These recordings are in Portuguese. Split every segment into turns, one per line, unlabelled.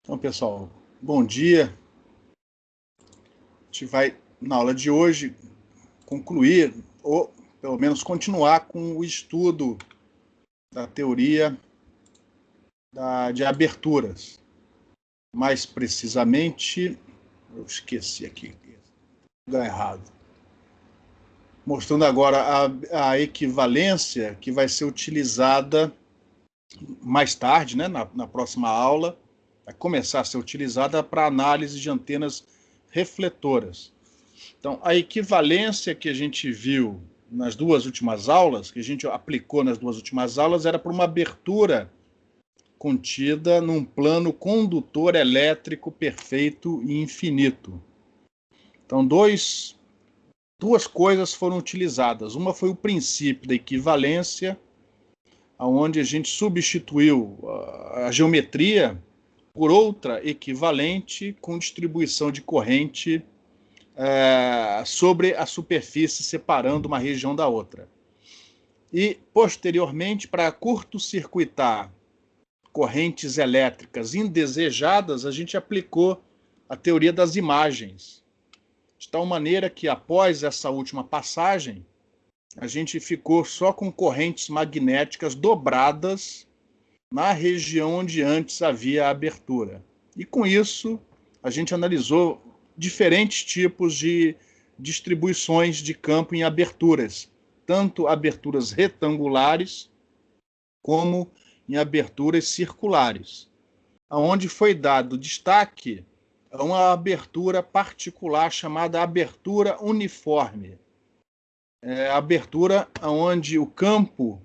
Então, pessoal, bom dia. A gente vai, na aula de hoje, concluir, ou pelo menos continuar com o estudo da teoria de aberturas. Mais precisamente, eu esqueci aqui, lugar errado. Mostrando agora a equivalência que vai ser utilizada mais tarde, né, na próxima aula, vai começar a ser utilizada para análise de antenas refletoras. Então, a equivalência que a gente viu nas duas últimas aulas, que a gente aplicou nas duas últimas aulas, era para uma abertura contida num plano condutor elétrico perfeito e infinito. Então, duas coisas foram utilizadas. Uma foi o princípio da equivalência, onde a gente substituiu a geometria por outra equivalente com distribuição de corrente sobre a superfície, separando uma região da outra. E, posteriormente, para curto-circuitar correntes elétricas indesejadas, a gente aplicou a teoria das imagens, de tal maneira que, após essa última passagem, a gente ficou só com correntes magnéticas dobradas na região onde antes havia a abertura. E, com isso, a gente analisou diferentes tipos de distribuições de campo em aberturas, tanto aberturas retangulares como em aberturas circulares, onde foi dado destaque a uma abertura particular chamada abertura uniforme. A abertura onde o campo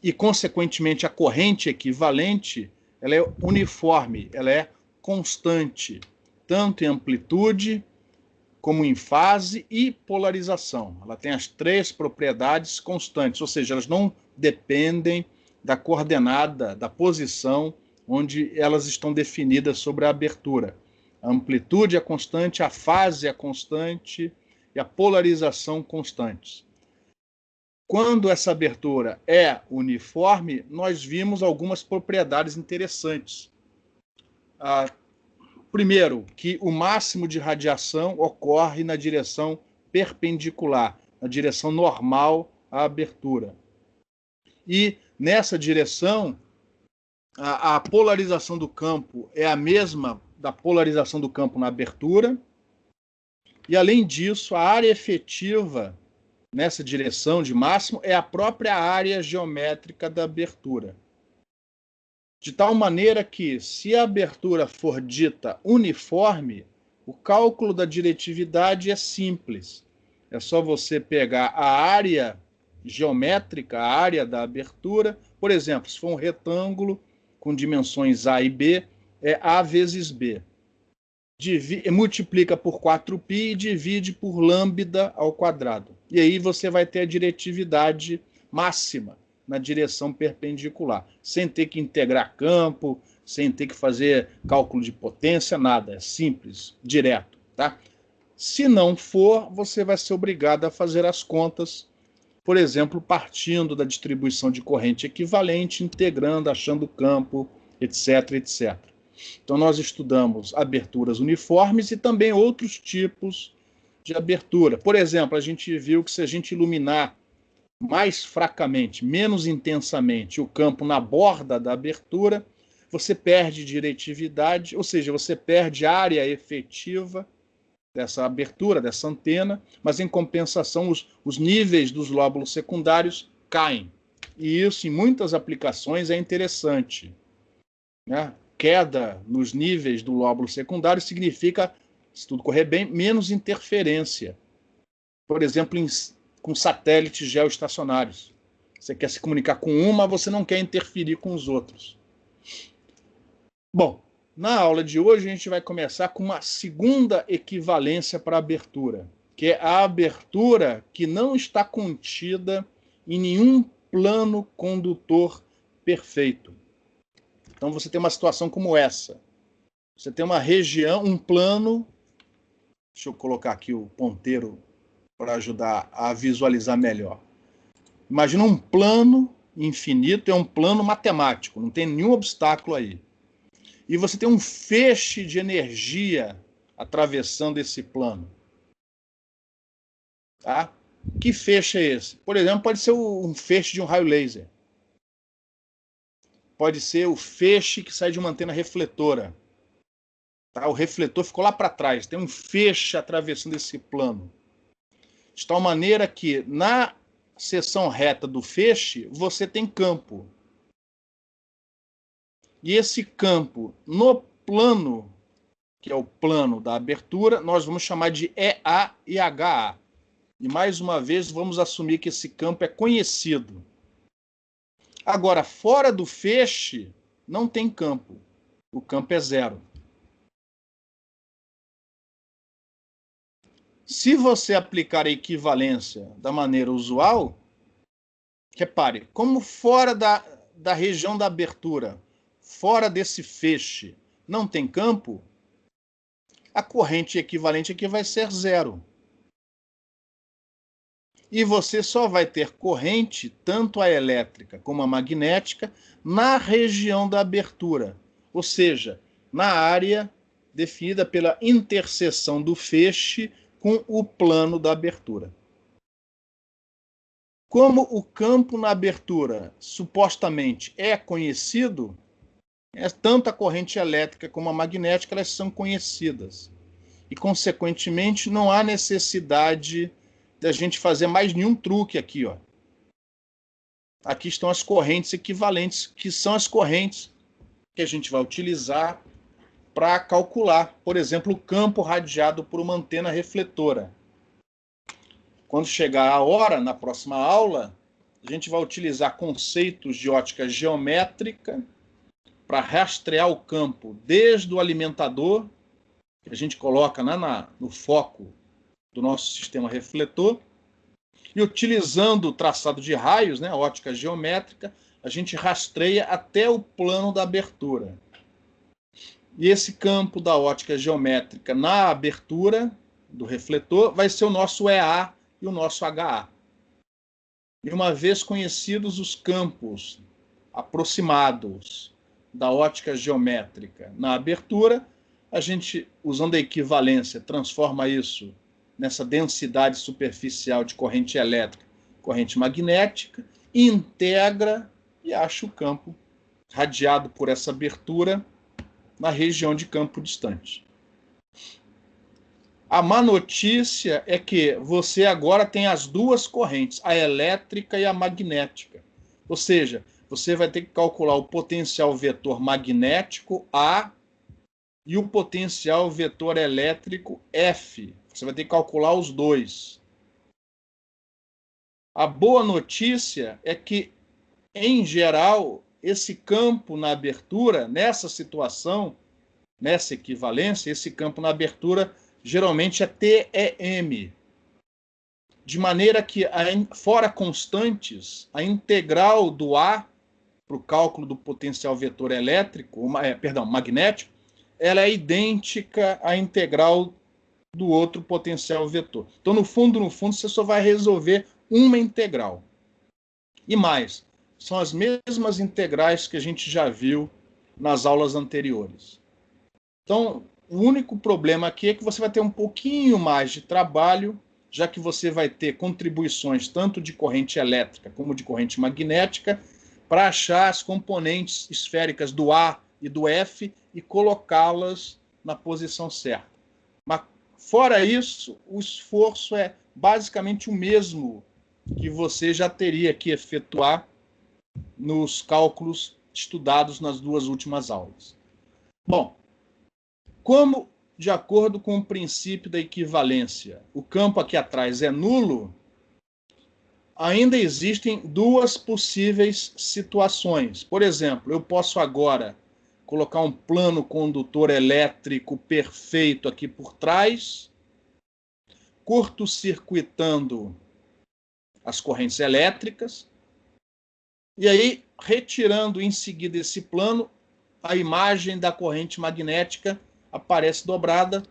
e, consequentemente, a corrente equivalente, ela é uniforme, ela é constante, tanto em amplitude como em fase e polarização. Ela tem as três propriedades constantes, ou seja, elas não dependem da coordenada, da posição onde elas estão definidas sobre a abertura. A amplitude é constante, a fase é constante e a polarização constantes. Quando essa abertura é uniforme, nós vimos algumas propriedades interessantes. Primeiro, que o máximo de radiação ocorre na direção perpendicular, na direção normal à abertura. E nessa direção, a polarização do campo é a mesma da polarização do campo na abertura. E, além disso, a área efetiva nessa direção de máximo é a própria área geométrica da abertura. De tal maneira que, se a abertura for dita uniforme, o cálculo da diretividade é simples. É só você pegar a área geométrica, a área da abertura. Por exemplo, se for um retângulo com dimensões A e B, é A vezes B. Multiplica por 4π e divide por lambda ao quadrado. E aí você vai ter a diretividade máxima na direção perpendicular, sem ter que integrar campo, sem ter que fazer cálculo de potência, nada. É simples, direto, tá? Se não for, você vai ser obrigado a fazer as contas, por exemplo, partindo da distribuição de corrente equivalente, integrando, achando campo, etc, etc. Então, nós estudamos aberturas uniformes e também outros tipos de abertura. Por exemplo, a gente viu que se a gente iluminar mais fracamente, menos intensamente, o campo na borda da abertura, você perde diretividade, ou seja, você perde área efetiva dessa abertura, dessa antena, mas, em compensação, os níveis dos lóbulos secundários caem. E isso, em muitas aplicações, é interessante, né? Queda nos níveis do lóbulo secundário significa, se tudo correr bem, menos interferência. Por exemplo, com satélites geoestacionários. Você quer se comunicar com uma, você não quer interferir com os outros. Bom, na aula de hoje a gente vai começar com uma segunda equivalência para a abertura, que é a abertura que não está contida em nenhum plano condutor perfeito. Então você tem uma situação como essa. Você tem uma região, um plano. Deixa eu colocar aqui o ponteiro para ajudar a visualizar melhor. Imagina um plano infinito, é um plano matemático, não tem nenhum obstáculo aí. e você tem um feixe de energia atravessando esse plano. Tá? Que feixe é esse? Por exemplo, pode ser um feixe de um raio laser. Pode ser o feixe que sai de uma antena refletora. Tá? O refletor ficou lá para trás, tem um feixe atravessando esse plano. De tal maneira que na seção reta do feixe, você tem campo. E esse campo, no plano, que é o plano da abertura, nós vamos chamar de EA e HA. E mais uma vez, vamos assumir que esse campo é conhecido. Agora, fora do feixe, não tem campo. O campo é zero. Se você aplicar a equivalência da maneira usual, repare, como fora da região da abertura, fora desse feixe, não tem campo, a corrente equivalente aqui vai ser zero. E você só vai ter corrente, tanto a elétrica como a magnética, na região da abertura, ou seja, na área definida pela interseção do feixe com o plano da abertura. Como o campo na abertura supostamente é conhecido, tanto a corrente elétrica como a magnética elas são conhecidas. E, consequentemente, não há necessidade da gente fazer mais nenhum truque aqui. Ó. Aqui estão as correntes equivalentes, que são as correntes que a gente vai utilizar para calcular, por exemplo, o campo radiado por uma antena refletora. Quando chegar a hora, na próxima aula, a gente vai utilizar conceitos de ótica geométrica para rastrear o campo desde o alimentador, que a gente coloca no foco do nosso sistema refletor, e utilizando o traçado de raios, né, a ótica geométrica, a gente rastreia até o plano da abertura. E esse campo da ótica geométrica na abertura do refletor vai ser o nosso EA e o nosso HA. E uma vez conhecidos os campos aproximados da ótica geométrica na abertura, a gente, usando a equivalência, transforma isso nessa densidade superficial de corrente elétrica, corrente magnética, integra e acha o campo radiado por essa abertura na região de campo distante. A má notícia é que você agora tem as duas correntes, a elétrica e a magnética. Ou seja, você vai ter que calcular o potencial vetor magnético A e o potencial vetor elétrico F. Você vai ter que calcular os dois. A boa notícia é que, em geral, esse campo na abertura, nessa situação, nessa equivalência, esse campo na abertura geralmente é TEM. De maneira que, fora constantes, a integral do A para o cálculo do potencial vetor elétrico, magnético, ela é idêntica à integral do outro potencial vetor. Então, no fundo, você só vai resolver uma integral. E mais, são as mesmas integrais que a gente já viu nas aulas anteriores. Então, o único problema aqui é que você vai ter um pouquinho mais de trabalho, já que você vai ter contribuições tanto de corrente elétrica como de corrente magnética, para achar as componentes esféricas do A e do F e colocá-las na posição certa. Mas, fora isso, o esforço é basicamente o mesmo que você já teria que efetuar nos cálculos estudados nas duas últimas aulas. Bom, como, de acordo com o princípio da equivalência, o campo aqui atrás é nulo, ainda existem duas possíveis situações. Por exemplo, eu posso agora colocar um plano condutor elétrico perfeito aqui por trás, curto-circuitando as correntes elétricas, e aí, retirando em seguida esse plano, a imagem da corrente magnética aparece dobrada.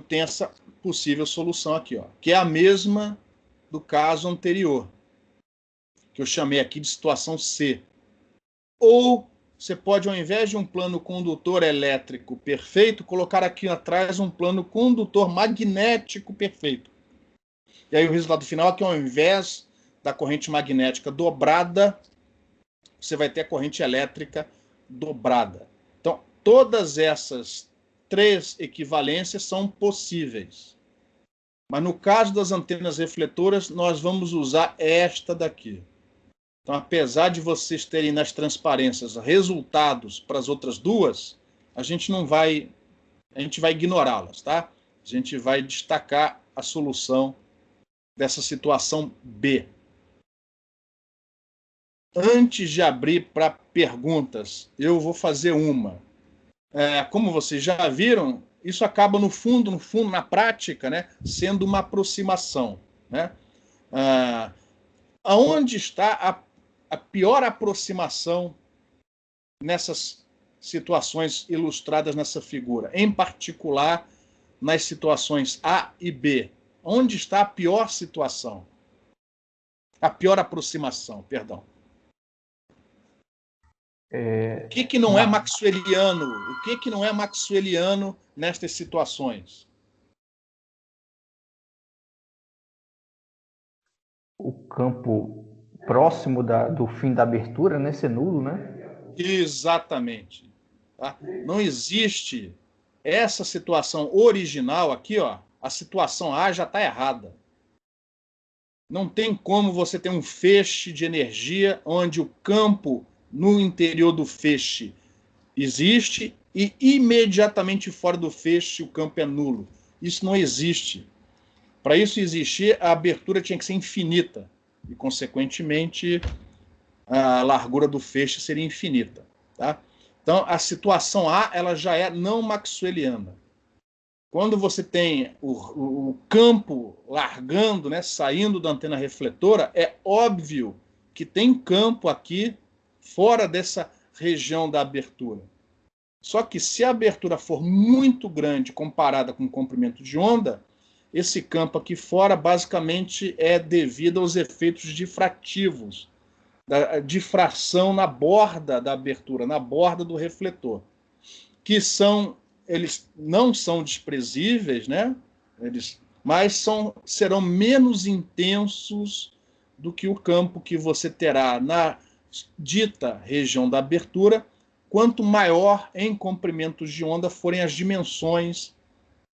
Tem essa possível solução aqui, ó, que é a mesma do caso anterior, que eu chamei aqui de situação C. Ou você pode, ao invés de um plano condutor elétrico perfeito, colocar aqui atrás um plano condutor magnético perfeito. E aí o resultado final é que, ao invés da corrente magnética dobrada, você vai ter a corrente elétrica dobrada. Então, todas essas 3 equivalências são possíveis. Mas no caso das antenas refletoras, nós vamos usar esta daqui. Então, apesar de vocês terem nas transparências resultados para as outras duas, a gente vai ignorá-las, tá? A gente vai destacar a solução dessa situação B. Antes de abrir para perguntas, eu vou fazer uma. Como vocês já viram, isso acaba no fundo, na prática, né, sendo uma aproximação, né? Aonde está a pior aproximação nessas situações ilustradas nessa figura? Em particular, nas situações A e B. Onde está a pior situação? A pior aproximação, perdão. O que não é maxwelliano? O que não é maxwelliano nestas situações?
O campo próximo do fim da abertura, né, ser nulo, né?
Exatamente. Tá? Não existe essa situação original aqui, ó. A situação A já está errada. Não tem como você ter um feixe de energia onde o campo no interior do feixe existe e imediatamente fora do feixe o campo é nulo. Isso não existe. Para isso existir, a abertura tinha que ser infinita e, consequentemente, a largura do feixe seria infinita. Tá? Então, a situação A ela já é não maxwelliana. Quando você tem o campo largando, né, saindo da antena refletora, é óbvio que tem campo aqui fora dessa região da abertura. Só que se a abertura for muito grande comparada com o comprimento de onda, esse campo aqui fora basicamente é devido aos efeitos difrativos, da difração na borda da abertura, na borda do refletor, que eles não são desprezíveis, né? Mas serão menos intensos do que o campo que você terá na dita região da abertura, quanto maior em comprimentos de onda forem as dimensões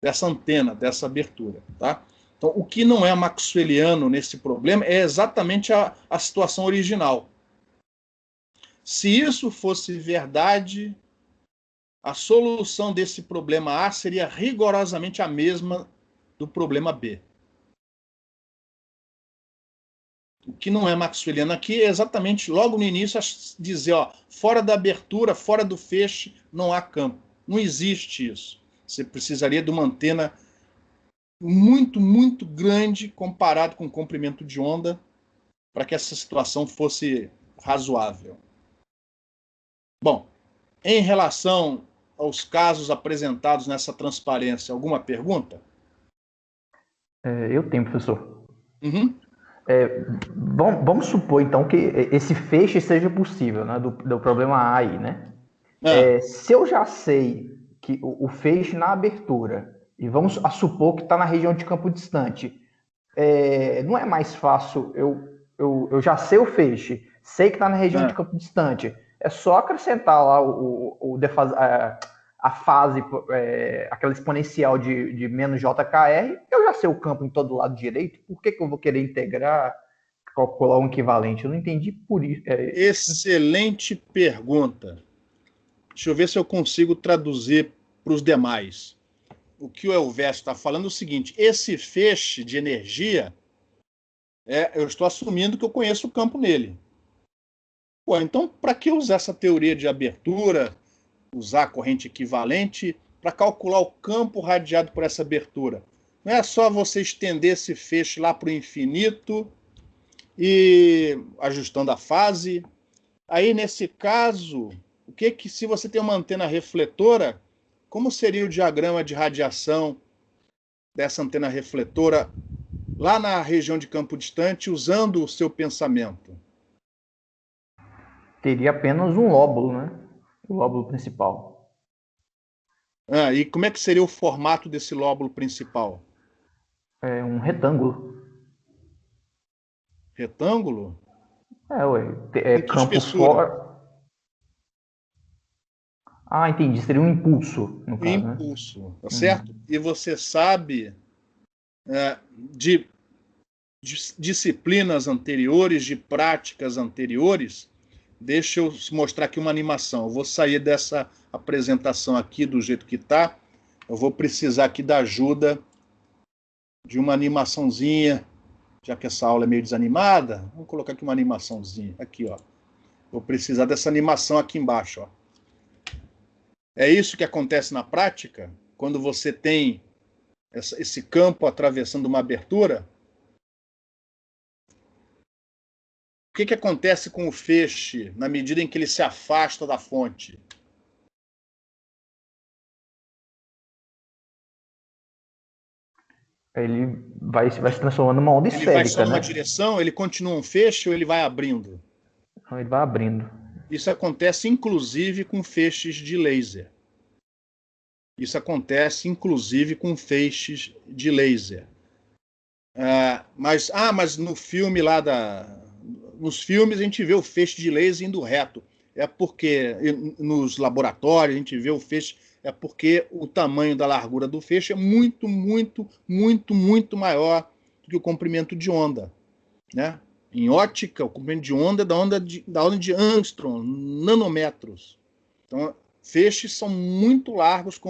dessa antena, dessa abertura. Tá? Então, o que não é maxwelliano nesse problema é exatamente a situação original. Se isso fosse verdade, a solução desse problema A seria rigorosamente a mesma do problema B. O que não é maxwelliano aqui é exatamente logo no início dizer, ó, fora da abertura, fora do feixe, não há campo. Não existe isso. Você precisaria de uma antena muito, muito grande comparado com o comprimento de onda para que essa situação fosse razoável. Bom, em relação aos casos apresentados nessa transparência, alguma pergunta?
Eu tenho, professor.
Uhum.
Vamos supor, então, que esse feixe seja possível, né, do problema A aí, né? Se eu já sei que o feixe na abertura, e vamos supor que está na região de campo distante, não é mais fácil, eu já sei o feixe, sei que está na região de campo distante, é só acrescentar lá a fase, aquela exponencial de menos JKR, eu já sei o campo em todo lado direito, por que eu vou querer integrar, calcular um equivalente? Eu não entendi por isso.
Excelente pergunta. Deixa eu ver se eu consigo traduzir para os demais. O que o Elvésio está falando é o seguinte: esse feixe de energia, eu estou assumindo que eu conheço o campo nele. Pô, então, para que usar essa teoria de abertura, usar a corrente equivalente, para calcular o campo radiado por essa abertura? Não é só você estender esse feixe lá para o infinito e ajustando a fase. Aí, nesse caso, se você tem uma antena refletora, como seria o diagrama de radiação dessa antena refletora lá na região de campo distante, usando o seu pensamento?
Teria apenas um lóbulo, né? O lóbulo principal.
E como é que seria o formato desse lóbulo principal?
É um retângulo.
Retângulo?
Ué.
Com que
Campo
espessura?
fora. Ah, entendi. Seria um impulso, no caso, né?
Impulso, tá certo?
Uhum.
E você sabe de disciplinas anteriores, de práticas anteriores. Deixa eu mostrar aqui uma animação. Eu vou sair dessa apresentação aqui do jeito que está. Eu vou precisar aqui da ajuda de uma animaçãozinha, já que essa aula é meio desanimada. Vamos colocar aqui uma animaçãozinha. Aqui, ó. Vou precisar dessa animação aqui embaixo, ó. É isso que acontece na prática, quando você tem esse campo atravessando uma abertura. O que acontece com o feixe na medida em que ele se afasta da fonte?
Ele vai se transformando numa onda
Ele vai só
esférica,
numa
né?
direção, ele continua um feixe ou ele vai abrindo?
Então ele vai abrindo.
Isso acontece inclusive com feixes de laser. Isso acontece inclusive com feixes de laser. Mas no filme lá nos filmes a gente vê o feixe de laser indo reto. É porque nos laboratórios a gente vê o feixe, é porque o tamanho da largura do feixe é muito, muito, muito, muito maior do que o comprimento de onda, né? Em ótica, o comprimento de onda é da onda de Armstrong, nanômetros. Então, feixes são muito largos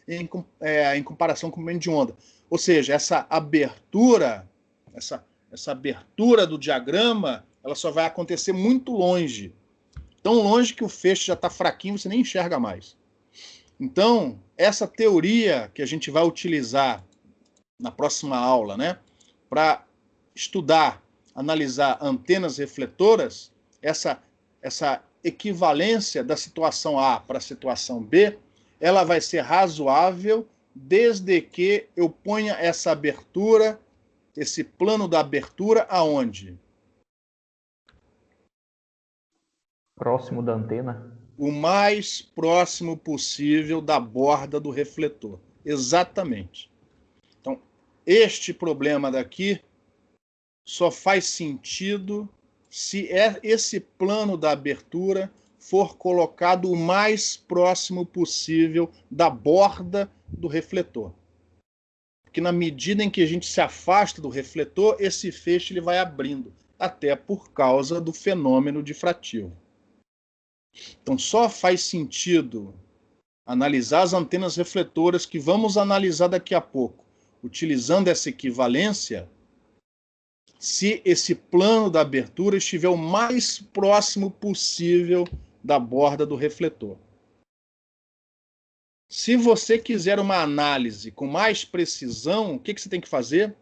em comparação com o comprimento de onda. Ou seja, essa abertura do diagrama, ela só vai acontecer muito longe. Tão longe que o feixe já está fraquinho, você nem enxerga mais. Então, essa teoria que a gente vai utilizar na próxima aula, né, para estudar, analisar antenas refletoras, essa equivalência da situação A para a situação B, ela vai ser razoável desde que eu ponha essa abertura, esse plano da abertura, aonde?
Próximo da antena.
O mais próximo possível da borda do refletor. Exatamente. Então, este problema daqui só faz sentido se esse plano da abertura for colocado o mais próximo possível da borda do refletor. Porque na medida em que a gente se afasta do refletor, esse feixe ele vai abrindo, até por causa do fenômeno difrativo. Então só faz sentido analisar as antenas refletoras que vamos analisar daqui a pouco, utilizando essa equivalência, se esse plano da abertura estiver o mais próximo possível da borda do refletor. Se você quiser uma análise com mais precisão, o que você tem que fazer?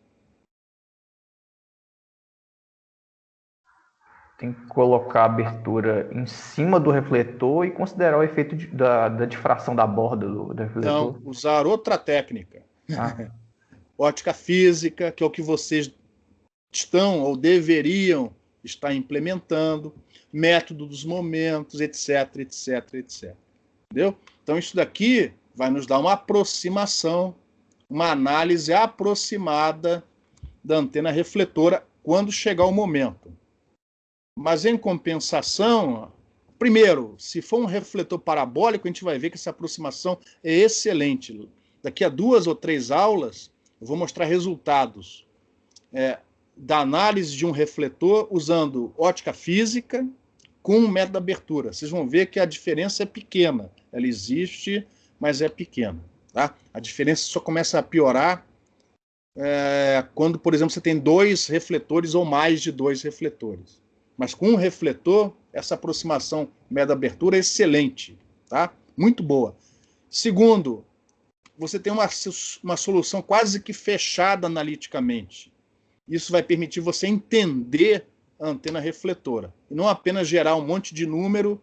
Tem que colocar a abertura em cima do refletor e considerar o efeito da difração da borda do refletor.
Não, usar outra técnica.
Ah,
Ótica física, que é o que vocês estão ou deveriam estar implementando, método dos momentos, etc, etc, etc. Entendeu? Então isso daqui vai nos dar uma aproximação, uma análise aproximada da antena refletora quando chegar o momento. Mas em compensação, primeiro, se for um refletor parabólico, a gente vai ver que essa aproximação é excelente. Daqui a 2 ou 3 aulas, eu vou mostrar resultados da análise de um refletor usando ótica física com um método de abertura. Vocês vão ver que a diferença é pequena. Ela existe, mas é pequena. Tá? A diferença só começa a piorar quando, por exemplo, você tem 2 refletores ou mais de 2 refletores. Mas com um refletor, essa aproximação método de abertura é excelente. Tá? Muito boa. Segundo, você tem uma solução quase que fechada analiticamente. Isso vai permitir você entender a antena refletora. E não apenas gerar um monte de número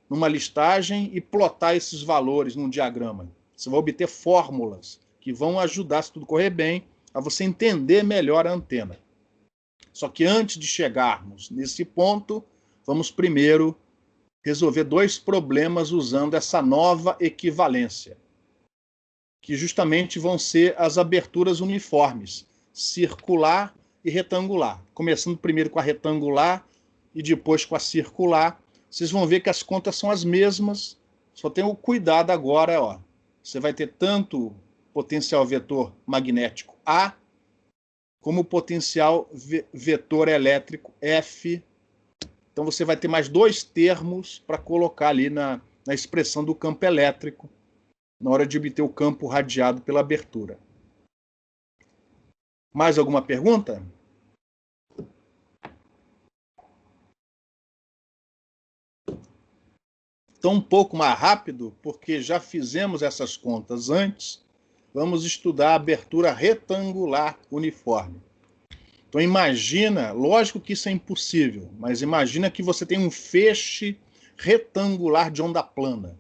numa listagem e plotar esses valores num diagrama. Você vai obter fórmulas que vão ajudar, se tudo correr bem, a você entender melhor a antena. Só que antes de chegarmos nesse ponto, vamos primeiro resolver dois problemas usando essa nova equivalência, que justamente vão ser as aberturas uniformes, circular e retangular. Começando primeiro com a retangular e depois com a circular. Vocês vão ver que as contas são as mesmas, só tem o cuidado agora, ó. Você vai ter tanto potencial vetor magnético A, como potencial vetor elétrico F. Então você vai ter mais dois termos para colocar ali na expressão do campo elétrico, na hora de obter o campo radiado pela abertura. Mais alguma pergunta? Então, um pouco mais rápido, porque já fizemos essas contas antes, vamos estudar a abertura retangular uniforme. Então imagina, lógico que isso é impossível, mas imagina que você tem um feixe retangular de onda plana.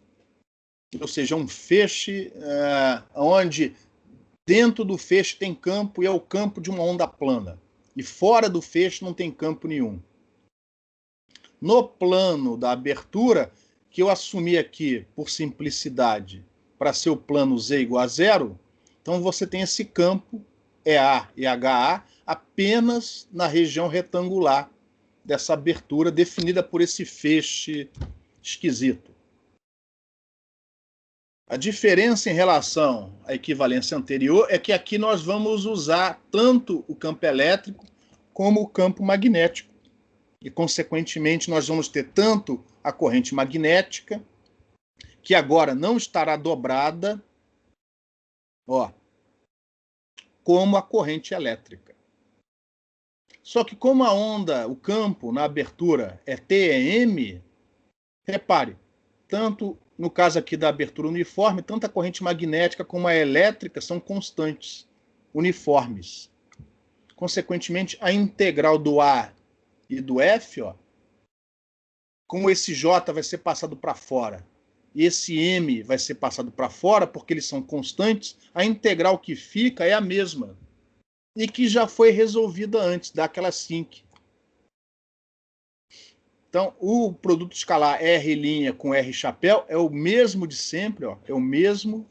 Ou seja, um feixe onde dentro do feixe tem campo e é o campo de uma onda plana. E fora do feixe não tem campo nenhum. No plano da abertura, que eu assumi aqui por simplicidade para ser o plano Z igual a zero, então você tem esse campo EA e HA apenas na região retangular dessa abertura definida por esse feixe esquisito. A diferença em relação à equivalência anterior é que aqui nós vamos usar tanto o campo elétrico como o campo magnético. E, consequentemente, nós vamos ter tanto a corrente magnética, que agora não estará dobrada, ó, como a corrente elétrica. Só que como a onda, o campo na abertura é TEM, repare, tanto no caso aqui da abertura uniforme, tanto a corrente magnética como a elétrica são constantes, uniformes. Consequentemente, a integral do A e do F, ó, como esse J vai ser passado para fora e esse M vai ser passado para fora, porque eles são constantes, a integral que fica é a mesma. E que já foi resolvida antes, daquela sinc. Então, o produto escalar R' com R chapéu é o mesmo de sempre, ó, é o mesmo.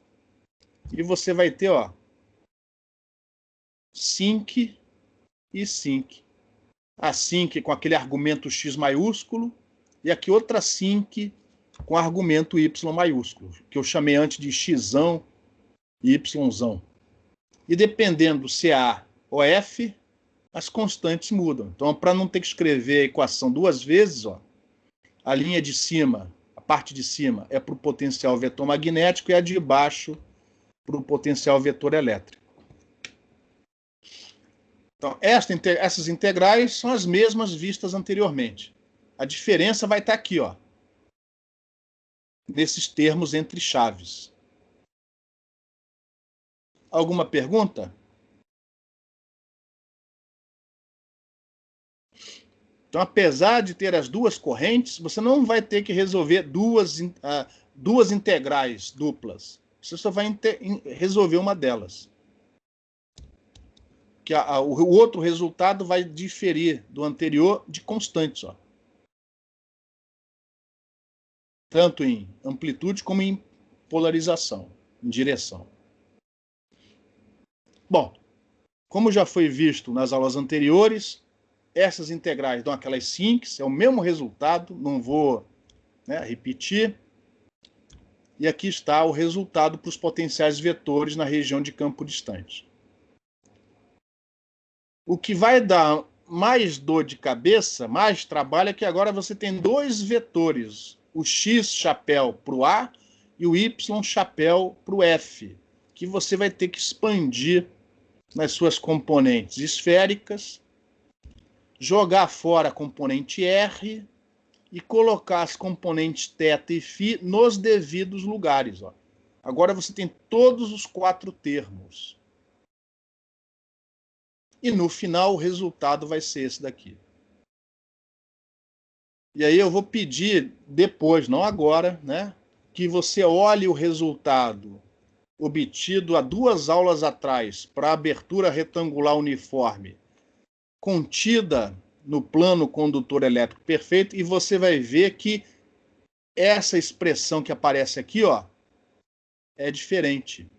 E você vai ter, ó, sinc e sinc. A sinc com aquele argumento X maiúsculo e aqui outra sinc com argumento Y maiúsculo, que eu chamei antes de Xão e Yzão. E dependendo se é A ou F, as constantes mudam. Então, para não ter que escrever a equação duas vezes, ó, a linha de cima, a parte de cima, é para o potencial vetor magnético e a de baixo para o potencial vetor elétrico. Então, essas integrais são as mesmas vistas anteriormente. A diferença vai estar aqui, ó, nesses termos entre chaves. Alguma pergunta? Então, apesar de ter as duas correntes, você não vai ter que resolver duas integrais duplas. Você só vai resolver uma delas. Que o outro resultado vai diferir do anterior de constantes, ó. Tanto em amplitude como em polarização, em direção. Bom, como já foi visto nas aulas anteriores, essas integrais dão aquelas sincs, é o mesmo resultado, não vou, né, repetir. E aqui está o resultado para os potenciais vetores na região de campo distante. O que vai dar mais dor de cabeça, mais trabalho, é que agora você tem dois vetores, o X chapéu para o A e o Y chapéu para o F, que você vai ter que expandir nas suas componentes esféricas, jogar fora a componente R e colocar as componentes θ e φ nos devidos lugares. Ó. Agora você tem todos os quatro termos. E no final o resultado vai ser esse daqui. E aí eu vou pedir depois, não agora, né, que você olhe o resultado obtido há 2 aulas atrás para a abertura retangular uniforme contida no plano condutor elétrico perfeito, e você vai ver que essa expressão que aparece aqui, ó, é diferente.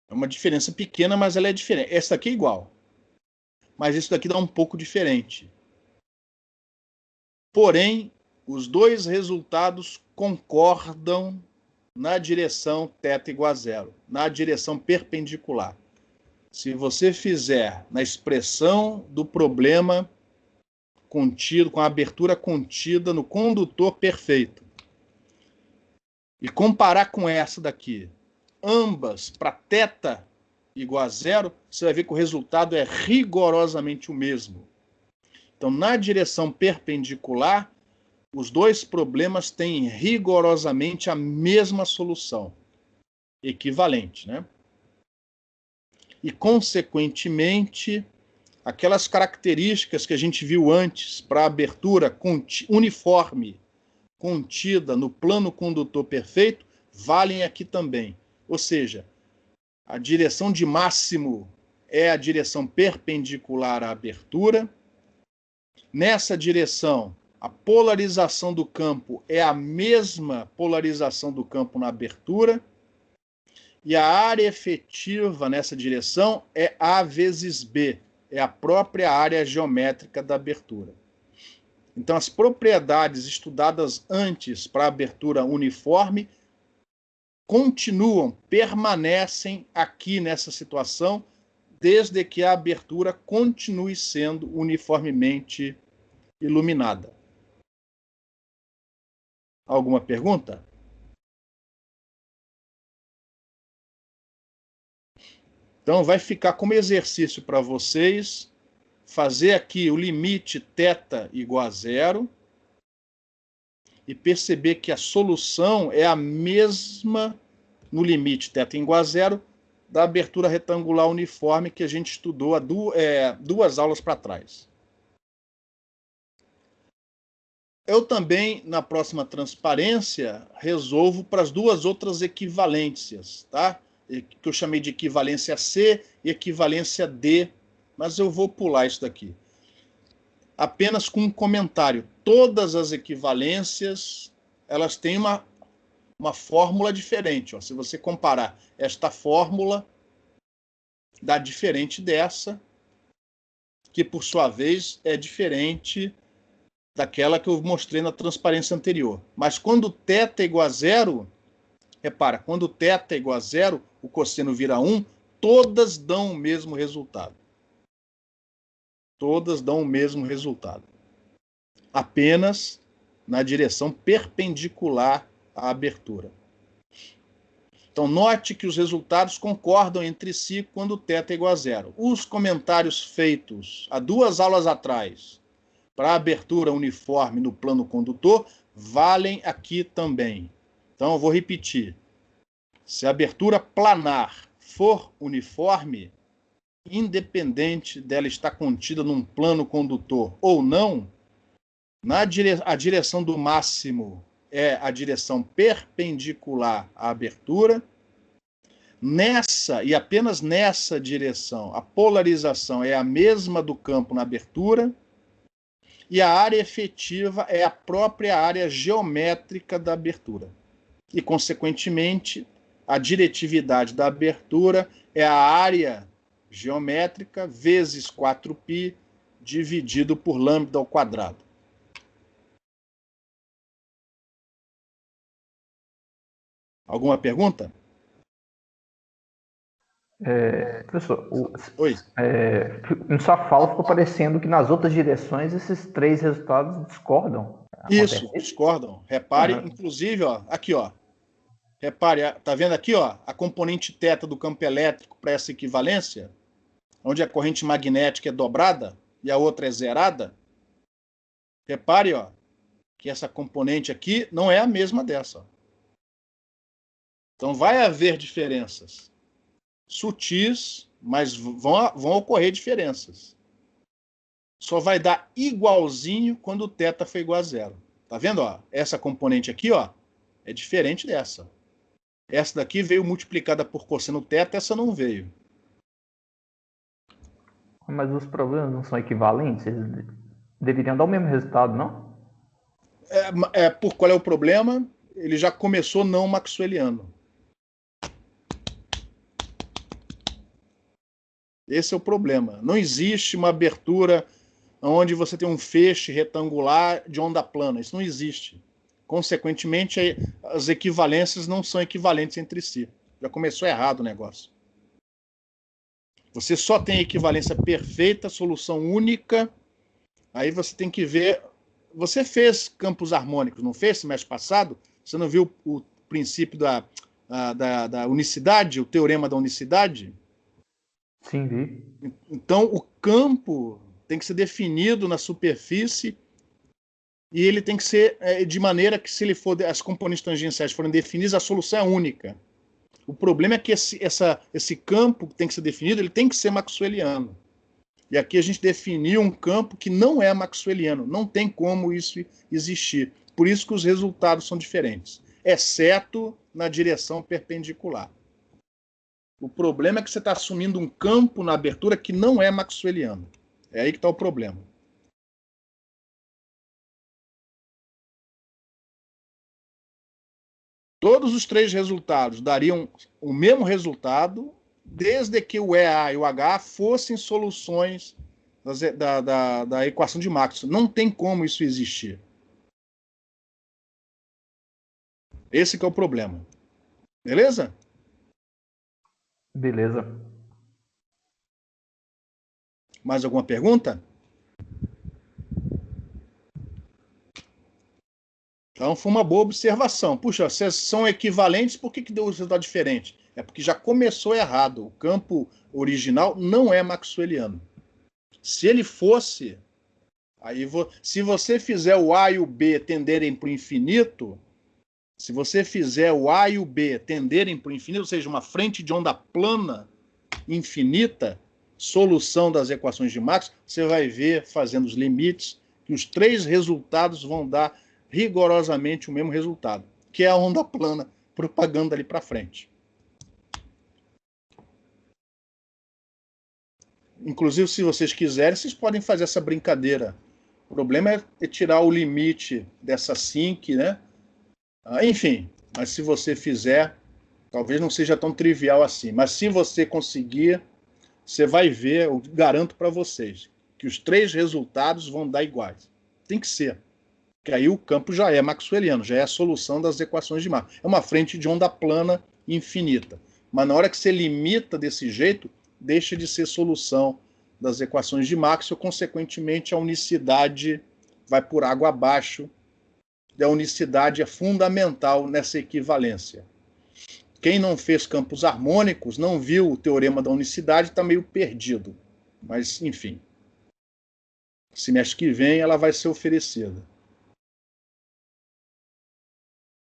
É uma diferença pequena, mas ela é diferente. Essa aqui é igual. Mas isso daqui dá um pouco diferente. Porém, os dois resultados concordam na direção θ igual a zero, na direção perpendicular. Se você fizer na expressão do problema contido, com a abertura contida no condutor perfeito, e comparar com essa daqui, ambas para θ igual a zero, você vai ver que o resultado é rigorosamente o mesmo. Então, na direção perpendicular, os dois problemas têm rigorosamente a mesma solução, equivalente, né? E, consequentemente, aquelas características que a gente viu antes para a abertura uniforme contida no plano condutor perfeito valem aqui também. Ou seja, a direção de máximo é a direção perpendicular à abertura. Nessa direção, a polarização do campo é a mesma polarização do campo na abertura. E a área efetiva nessa direção é A vezes B, é a própria área geométrica da abertura. Então, as propriedades estudadas antes para a abertura uniforme continuam, permanecem aqui nessa situação, desde que a abertura continue sendo uniformemente iluminada. Alguma pergunta? Então, vai ficar como exercício para vocês fazer aqui o limite θ igual a zero e perceber que a solução é a mesma no limite θ igual a zero da abertura retangular uniforme que a gente estudou há duas aulas para trás. Eu também, na próxima transparência, resolvo para as duas outras equivalências, tá? Que eu chamei de equivalência C e equivalência D, mas eu vou pular isso daqui. Apenas com um comentário. Todas as equivalências, elas têm uma fórmula diferente. Ó. Se você comparar esta fórmula, dá diferente dessa, que por sua vez é diferente daquela que eu mostrei na transparência anterior. Mas quando θ é igual a zero, repara, quando θ é igual a zero, o cosseno vira 1, todas dão o mesmo resultado. Todas dão o mesmo resultado. Apenas na direção perpendicular à abertura. Então, note que os resultados concordam entre si quando θ é igual a zero. Os comentários feitos há duas aulas atrás para a abertura uniforme no plano condutor valem aqui também. Então, eu vou repetir. Se a abertura planar for uniforme, independente dela estar contida num plano condutor ou não, a direção do máximo é a direção perpendicular à abertura. Nessa, e apenas nessa direção, a polarização é a mesma do campo na abertura, e a área efetiva é a própria área geométrica da abertura. E, consequentemente, a diretividade da abertura é a área geométrica vezes 4π dividido por lambda ao quadrado. Alguma pergunta?
Professor,
Oi.
em sua fala ficou parecendo que nas outras direções esses três resultados discordam.
Isso, discordam. Repare, inclusive, ó, aqui, ó. Repare, tá vendo aqui, ó, a componente θ do campo elétrico para essa equivalência, onde a corrente magnética é dobrada e a outra é zerada? Repare, ó, que essa componente aqui não é a mesma dessa. Ó. Então vai haver diferenças sutis, mas vão ocorrer diferenças. Só vai dar igualzinho quando o θ for igual a zero. Tá vendo? Ó? Essa componente aqui, ó, é diferente dessa. Essa daqui veio multiplicada por cosseno θ, essa não veio.
Mas os problemas não são equivalentes? Eles deveriam dar o mesmo resultado, não?
Por qual é o problema? Ele já começou não maxwelliano. Esse é o problema. Não existe uma abertura onde você tem um feixe retangular de onda plana. Isso não existe. Consequentemente, as equivalências não são equivalentes entre si. Já começou errado o negócio. Você só tem equivalência perfeita, solução única. Aí você tem que ver. Você fez campos harmônicos, não fez semestre passado? Você não viu o princípio da unicidade, o teorema da unicidade?
Sim, vi.
Então, o campo tem que ser definido na superfície e ele tem que ser de maneira que, se ele for, as componentes tangenciais forem definidas, a solução é única. O problema é que esse campo que tem que ser definido, ele tem que ser maxwelliano. E aqui a gente definiu um campo que não é maxwelliano. Não tem como isso existir. Por isso que os resultados são diferentes, exceto na direção perpendicular. O problema é que você está assumindo um campo na abertura que não é maxwelliano. É aí que está o problema. Todos os três resultados dariam o mesmo resultado, desde que o EA e o H fossem soluções da equação de Maxwell. Não tem como isso existir. Esse que é o problema. Beleza?
Beleza.
Mais alguma pergunta? Então foi uma boa observação. Puxa, se são equivalentes, por que deu um resultado diferente? É porque já começou errado. O campo original não é maxwelliano. Se ele fosse, se você fizer o A e o B tenderem para o infinito, se você fizer o A e o B tenderem para o infinito, ou seja, uma frente de onda plana infinita, solução das equações de Maxwell, você vai ver, fazendo os limites, que os três resultados vão dar rigorosamente o mesmo resultado, que é a onda plana propagando ali para frente. Inclusive, se vocês quiserem, vocês podem fazer essa brincadeira. O problema é tirar o limite dessa sinc, né? Enfim, mas se você fizer, talvez não seja tão trivial assim. Mas se você conseguir, você vai ver, eu garanto para vocês, que os três resultados vão dar iguais. Tem que ser. Porque aí o campo já é maxwelliano, já é a solução das equações de Maxwell. É uma frente de onda plana infinita. Mas na hora que você limita desse jeito, deixa de ser solução das equações de Maxwell, consequentemente a unicidade vai por água abaixo. E a unicidade é fundamental nessa equivalência. Quem não fez campos harmônicos, não viu o teorema da unicidade, está meio perdido. Mas, enfim, semestre que vem ela vai ser oferecida.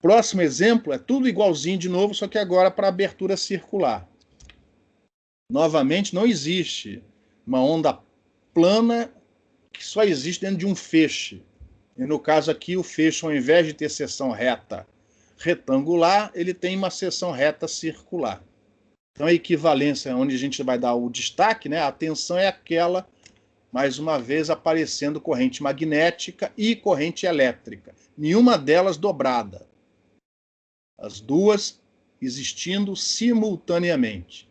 Próximo exemplo é tudo igualzinho de novo, só que agora para abertura circular. Novamente, não existe uma onda plana que só existe dentro de um feixe. E no caso aqui, o feixe, ao invés de ter seção reta retangular, ele tem uma seção reta circular. Então, a equivalência, onde a gente vai dar o destaque, né, a tensão é aquela, mais uma vez, aparecendo corrente magnética e corrente elétrica. Nenhuma delas dobrada. As duas existindo simultaneamente.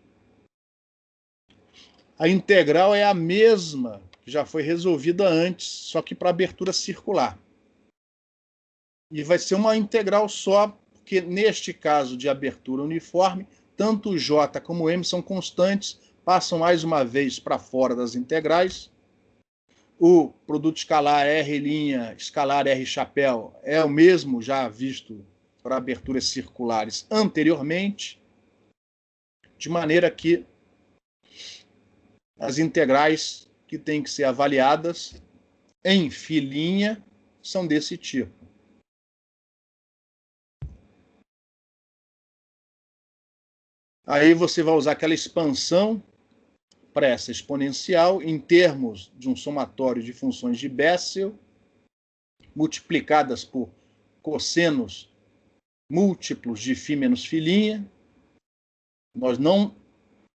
A integral é a mesma que já foi resolvida antes, só que para abertura circular. E vai ser uma integral só, porque neste caso de abertura uniforme, tanto o J como o M são constantes, passam mais uma vez para fora das integrais. O produto escalar R', escalar R chapéu, é o mesmo já visto para aberturas circulares anteriormente, de maneira que as integrais que têm que ser avaliadas em filinha são desse tipo. Aí você vai usar aquela expansão para essa exponencial em termos de um somatório de funções de Bessel multiplicadas por cossenos múltiplos de φ menos φ'. Nós não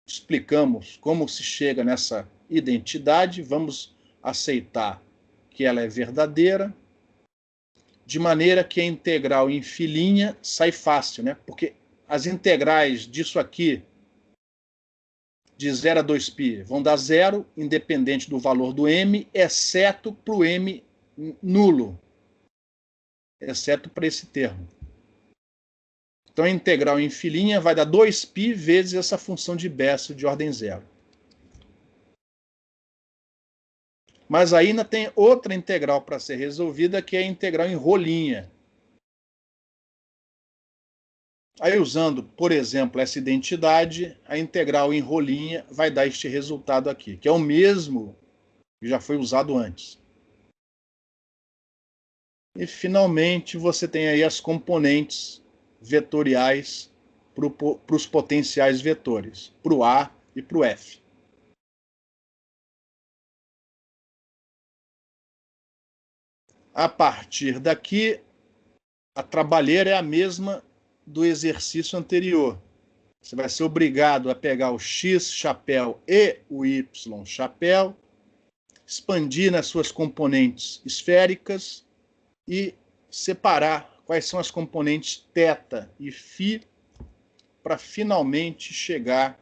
explicamos como se chega nessa identidade, vamos aceitar que ela é verdadeira. de maneira que a integral em filinha sai fácil, né? Porque as integrais disso aqui, de 0 a 2π, vão dar zero, independente do valor do m, exceto para o m nulo, exceto para esse termo. Então, a integral em filinha vai dar 2π vezes essa função de Bessel de ordem zero. Mas ainda tem outra integral para ser resolvida, que é a integral em rolinha. Aí, usando, por exemplo, essa identidade, a integral em rolinha vai dar este resultado aqui, que é o mesmo que já foi usado antes. E, finalmente, você tem aí as componentes vetoriais para os potenciais vetores, para o A e para o F. A partir daqui, a trabalheira é a mesma do exercício anterior. Você vai ser obrigado a pegar o X chapéu e o Y chapéu, expandir nas suas componentes esféricas e separar quais são as componentes θ e φ para finalmente chegar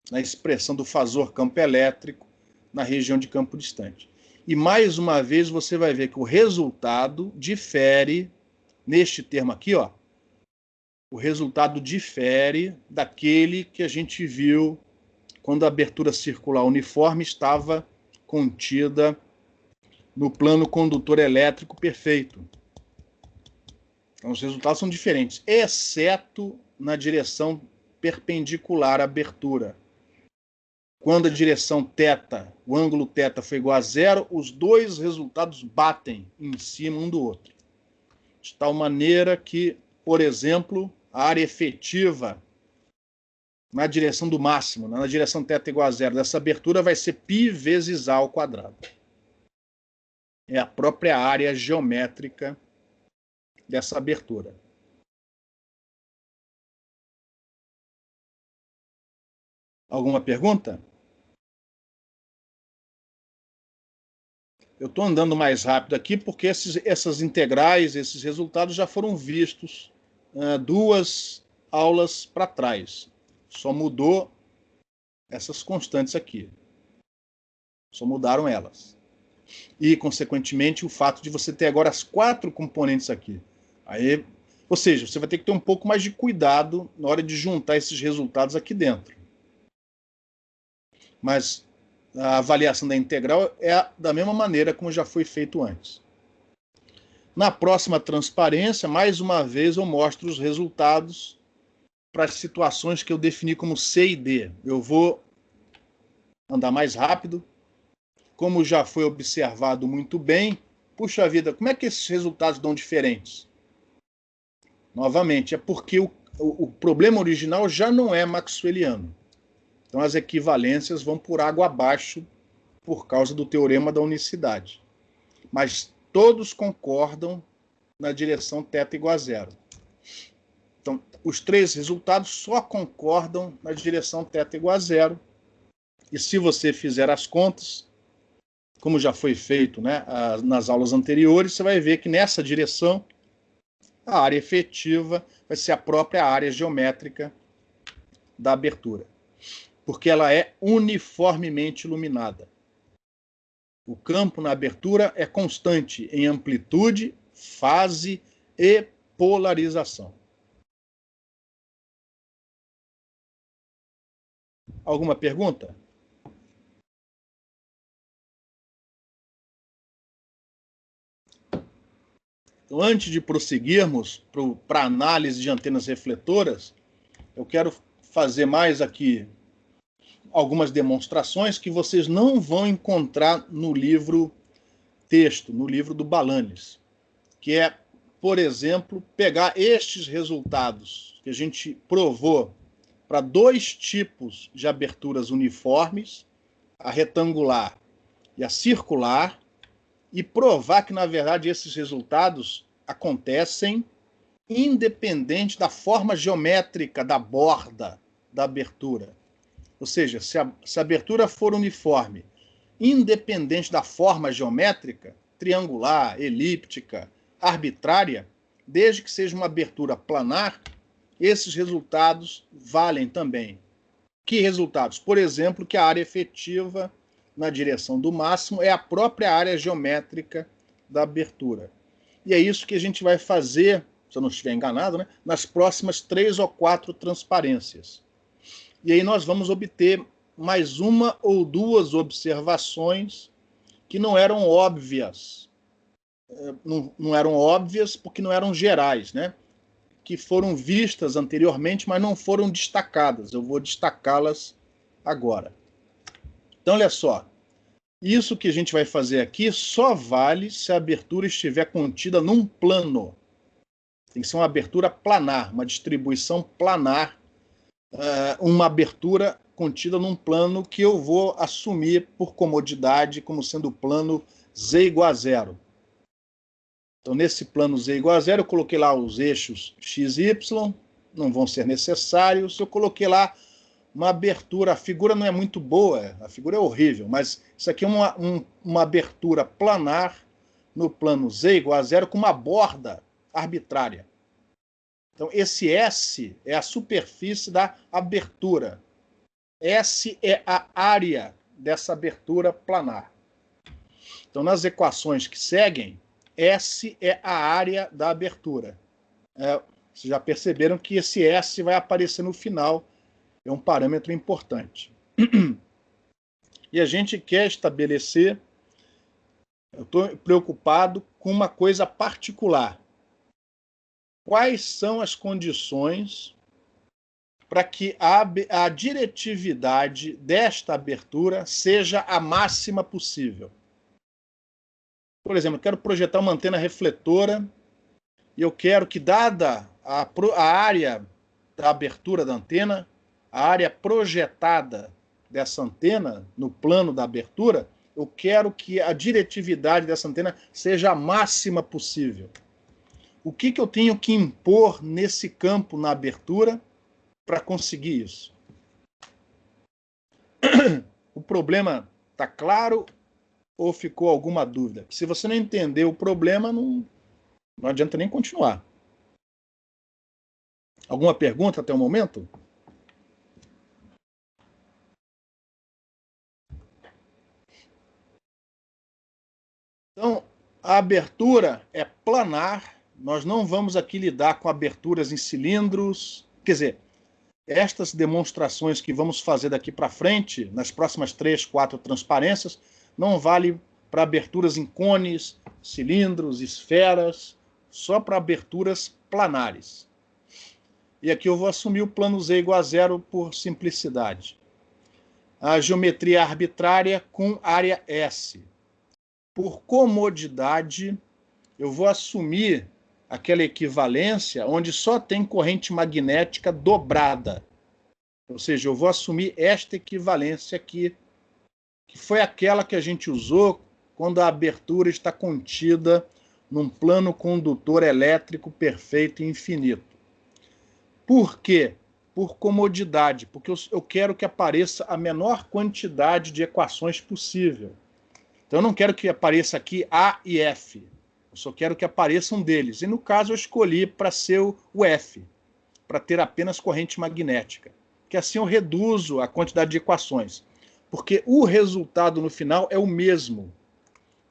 na expressão do fasor campo elétrico na região de campo distante. E mais uma vez você vai ver que o resultado difere, neste termo aqui, ó, o resultado difere daquele que a gente viu quando a abertura circular uniforme estava contida no plano condutor elétrico perfeito. Então, os resultados são diferentes, exceto na direção perpendicular à abertura. Quando a direção θ, o ângulo θ foi igual a zero, os dois resultados batem em cima um do outro. De tal maneira que, por exemplo, a área efetiva na direção do máximo, na direção θ igual a zero, dessa abertura vai ser π vezes A ao quadrado. É a própria área geométrica dessa abertura. Alguma pergunta? Eu estou andando mais rápido aqui porque essas integrais, esses resultados já foram vistos 2 aulas para trás. Só mudou essas constantes aqui. Só mudaram elas. E, consequentemente, o fato de você ter agora as 4 componentes aqui. Aí, ou seja, você vai ter que ter um pouco mais de cuidado na hora de juntar esses resultados aqui dentro. Mas a avaliação da integral é da mesma maneira como já foi feito antes. Na próxima transparência, mais uma vez, eu mostro os resultados para as situações que eu defini como C e D. Eu vou andar mais rápido. Como já foi observado muito bem, puxa vida, como é que esses resultados dão diferentes? Novamente, é porque o problema original já não é maxwelliano. Então as equivalências vão por água abaixo por causa do teorema da unicidade. Mas todos concordam na direção θ igual a zero. Então, os 3 resultados só concordam na direção θ igual a zero. E se você fizer as contas, como já foi feito, né, nas aulas anteriores, você vai ver que nessa direção a área efetiva vai ser a própria área geométrica da abertura, porque ela é uniformemente iluminada. O campo na abertura é constante em amplitude, fase e polarização. Alguma pergunta? Então, antes de prosseguirmos para a análise de antenas refletoras, eu quero fazer mais aqui algumas demonstrações que vocês não vão encontrar no livro texto, no livro do Balanes, que é, por exemplo, pegar estes resultados que a gente provou para 2 tipos de aberturas uniformes, a retangular e a circular, e provar que, na verdade, esses resultados acontecem independente da forma geométrica da borda da abertura. Ou seja, se a abertura for uniforme, independente da forma geométrica, triangular, elíptica arbitrária, desde que seja uma abertura planar, esses resultados valem também. Que resultados? Por exemplo, que a área efetiva na direção do máximo é a própria área geométrica da abertura. E é isso que a gente vai fazer, se eu não estiver enganado, né, nas próximas 3 ou 4 transparências. E aí nós vamos obter mais uma ou duas observações que não eram óbvias. Não eram óbvias porque não eram gerais, né? Que foram vistas anteriormente, mas não foram destacadas. Eu vou destacá-las agora. Então, olha só. Isso que a gente vai fazer aqui só vale se a abertura estiver contida num plano. Tem que ser uma abertura planar, uma distribuição planar, uma abertura contida num plano que eu vou assumir por comodidade como sendo o plano z igual a zero. Então, nesse plano z igual a zero, eu coloquei lá os eixos x e y, não vão ser necessários. Eu coloquei lá uma abertura, a figura não é muito boa, a figura é horrível, mas isso aqui é uma abertura planar no plano z igual a zero com uma borda arbitrária. Então, esse S é a superfície da abertura. S é a área dessa abertura planar. Então, nas equações que seguem, S é a área da abertura. Vocês já perceberam que esse S vai aparecer no final, é um parâmetro importante. E a gente quer estabelecer, eu estou preocupado com uma coisa particular. Quais são as condições para que a diretividade desta abertura seja a máxima possível? Por exemplo, eu quero projetar uma antena refletora e eu quero que, dada a área da abertura da antena, a área projetada dessa antena no plano da abertura, eu quero que a diretividade dessa antena seja a máxima possível. O que eu tenho que impor nesse campo na abertura para conseguir isso? O problema está claro ou ficou alguma dúvida? Se você não entender o problema, não adianta nem continuar. Alguma pergunta até o momento? Então, a abertura é planar. Nós não vamos aqui lidar com aberturas em cilindros. Quer dizer, estas demonstrações que vamos fazer daqui para frente, nas próximas 3, 4 transparências, não vale para aberturas em cones, cilindros, esferas, só para aberturas planares. E aqui eu vou assumir o plano z igual a zero por simplicidade. A geometria arbitrária com área S. Por comodidade, eu vou assumir aquela equivalência onde só tem corrente magnética dobrada. Ou seja, eu vou assumir esta equivalência aqui, que foi aquela que a gente usou quando a abertura está contida num plano condutor elétrico perfeito e infinito. Por quê? Por comodidade, porque eu quero que apareça a menor quantidade de equações possível. Então, eu não quero que apareça aqui A e F. Eu só quero que apareça um deles. E, no caso, eu escolhi para ser o F, para ter apenas corrente magnética. Que assim eu reduzo a quantidade de equações. Porque o resultado no final é o mesmo.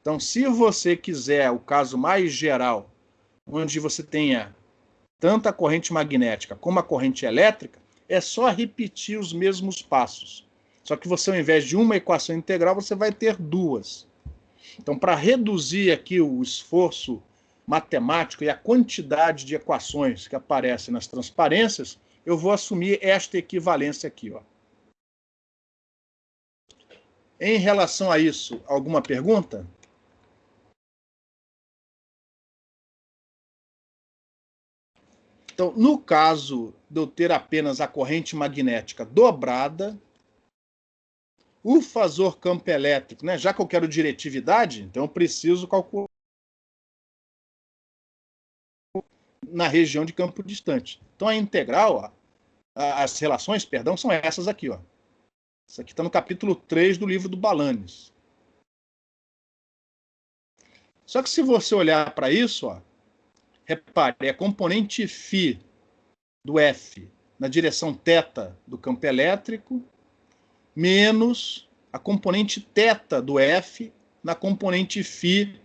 Então, se você quiser o caso mais geral, onde você tenha tanto a corrente magnética como a corrente elétrica, é só repetir os mesmos passos. Só que você, ao invés de uma equação integral, você vai ter duas. Então, para reduzir aqui o esforço matemático e a quantidade de equações que aparecem nas transparências, eu vou assumir esta equivalência aqui, ó. Em relação a isso, alguma pergunta? Então, no caso de eu ter apenas a corrente magnética dobrada, o fasor campo elétrico, né? Já que eu quero diretividade, então eu preciso calcular na região de campo distante. Então a integral, ó, as relações, perdão, são essas aqui, ó. Isso aqui está no capítulo 3 do livro do Balanes. Só que se você olhar para isso, ó, repare, é a componente φ do F na direção θ do campo elétrico, menos a componente θ do F na componente φ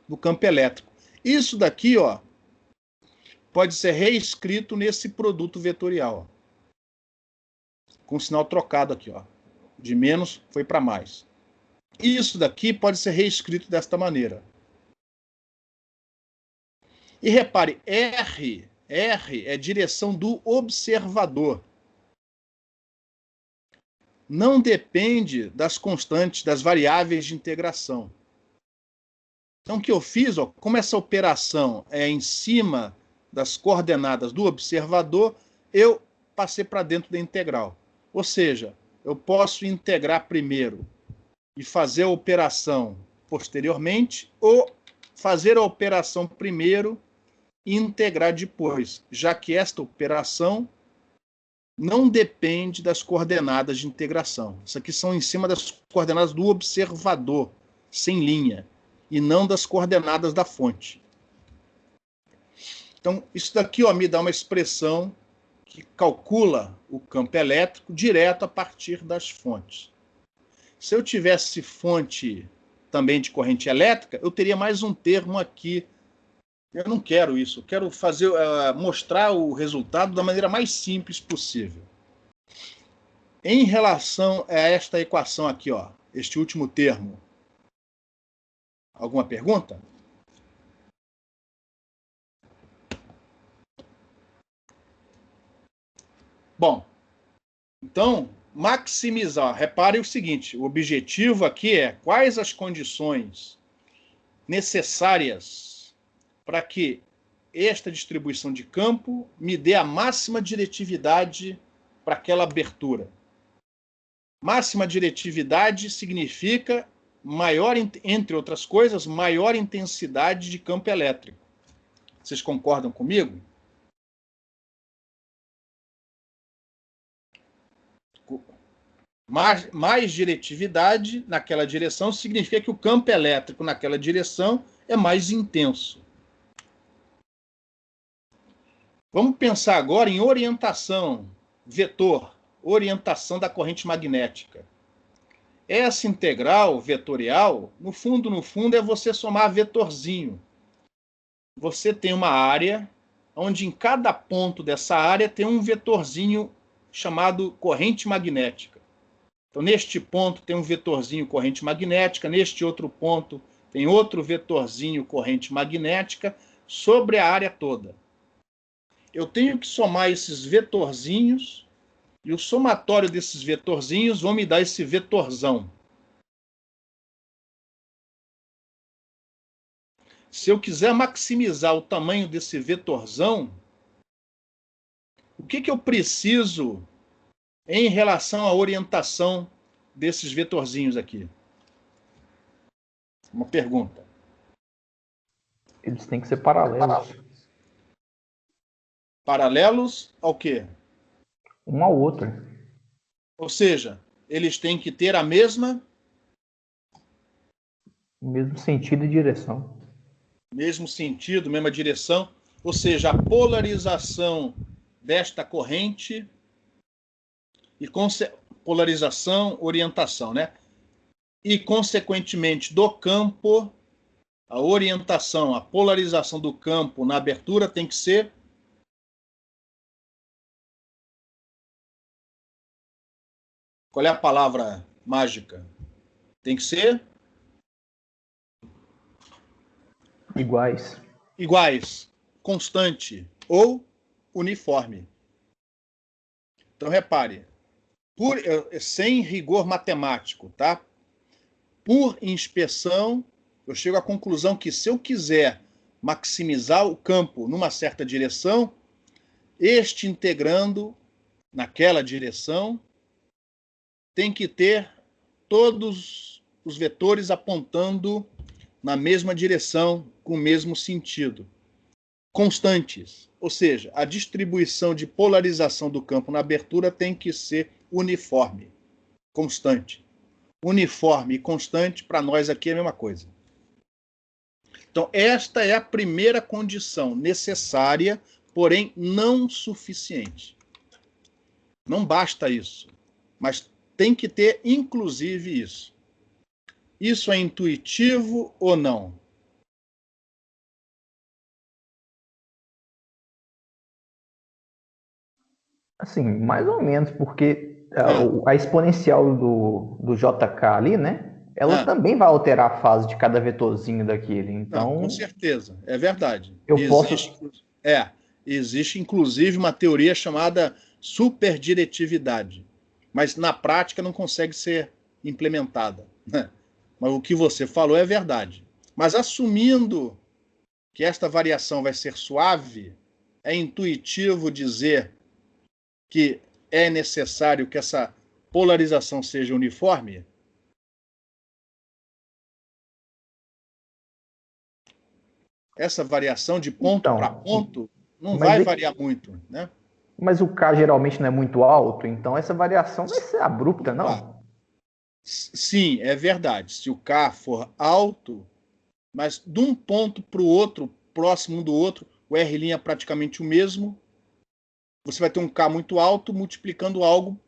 do campo elétrico. Isso daqui, ó, pode ser reescrito nesse produto vetorial, ó, com o sinal trocado aqui, ó, de menos foi para mais. Isso daqui pode ser reescrito desta maneira. E repare, R é direção do observador. Não depende das constantes, das variáveis de integração. Então, o que eu fiz, ó, como essa operação é em cima das coordenadas do observador, eu passei para dentro da integral. Ou seja, eu posso integrar primeiro e fazer a operação posteriormente, ou fazer a operação primeiro e integrar depois, já que esta operação não depende das coordenadas de integração. Isso aqui são em cima das coordenadas do observador, sem linha, e não das coordenadas da fonte. Então, isso daqui, ó, me dá uma expressão que calcula o campo elétrico direto a partir das fontes. Se eu tivesse fonte também de corrente elétrica, eu teria mais um termo aqui. Eu não quero isso, eu quero fazer, mostrar o resultado da maneira mais simples possível. Em relação a esta equação aqui, ó, este último termo, alguma pergunta? Bom, então, maximizar. Repare o seguinte, o objetivo aqui é quais as condições necessárias para que esta distribuição de campo me dê a máxima diretividade para aquela abertura. Máxima diretividade significa maior, entre outras coisas, maior intensidade de campo elétrico. Vocês concordam comigo? Mais diretividade naquela direção significa que o campo elétrico naquela direção é mais intenso. Vamos pensar agora em orientação, vetor, orientação da corrente magnética. Essa integral vetorial, no fundo, é você somar vetorzinho. Você tem uma área onde em cada ponto dessa área tem um vetorzinho chamado corrente magnética. Então, neste ponto tem um vetorzinho corrente magnética, neste outro ponto tem outro vetorzinho corrente magnética sobre a área toda. Eu tenho que somar esses vetorzinhos e o somatório desses vetorzinhos vão me dar esse vetorzão. Se eu quiser maximizar o tamanho desse vetorzão, o que eu preciso em relação à orientação desses vetorzinhos aqui? Uma pergunta.
Eles têm que ser paralelos.
Paralelos ao quê?
Um ao outro.
Ou seja, eles têm que ter a mesma...
O mesmo sentido e direção.
Mesmo sentido, mesma direção. Ou seja, a polarização desta corrente e polarização, orientação, né? E, consequentemente, do campo, a orientação, a polarização do campo na abertura tem que ser... Qual é a palavra mágica? Tem que ser?
Iguais.
Iguais, constante ou uniforme. Então, repare, sem rigor matemático, tá? Por inspeção, eu chego à conclusão que se eu quiser maximizar o campo numa certa direção, este integrando naquela direção tem que ter todos os vetores apontando na mesma direção, com o mesmo sentido. Constantes, ou seja, a distribuição de polarização do campo na abertura tem que ser uniforme, constante. Uniforme e constante, para nós aqui é a mesma coisa. Então, esta é a primeira condição necessária, porém não suficiente. Não basta isso, mas tem que ter inclusive isso. Isso é intuitivo ou não?
Assim, mais ou menos, porque a exponencial do JK ali, né? Ela também vai alterar a fase de cada vetorzinho daquele.
Não,
Então,
com certeza, é verdade.
eu posso.
Existe inclusive uma teoria chamada superdiretividade, mas na prática não consegue ser implementada, né? Mas o que você falou é verdade. Mas assumindo que esta variação vai ser suave, é intuitivo dizer que é necessário que essa polarização seja uniforme? Essa variação de ponto para
Então,
ponto não
mas,
vai variar muito, né?
mas o K geralmente não é muito alto, então essa variação vai ser abrupta, não?
Sim, é verdade. Se o K for alto, mas de um ponto para o outro, próximo um do outro, o R' é praticamente o mesmo, você vai ter um K muito alto multiplicando algo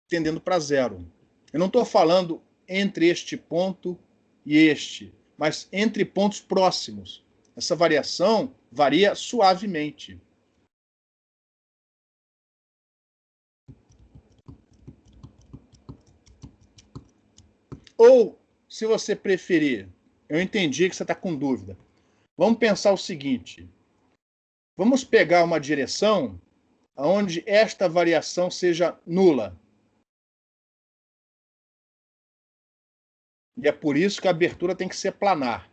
tendendo para zero. Eu não estou falando entre este ponto e este, mas entre pontos próximos. Essa variação varia suavemente. Ou, se você preferir, eu entendi que você está com dúvida. Vamos pensar o seguinte: vamos pegar uma direção onde esta variação seja nula. E é por isso que a abertura tem que ser planar.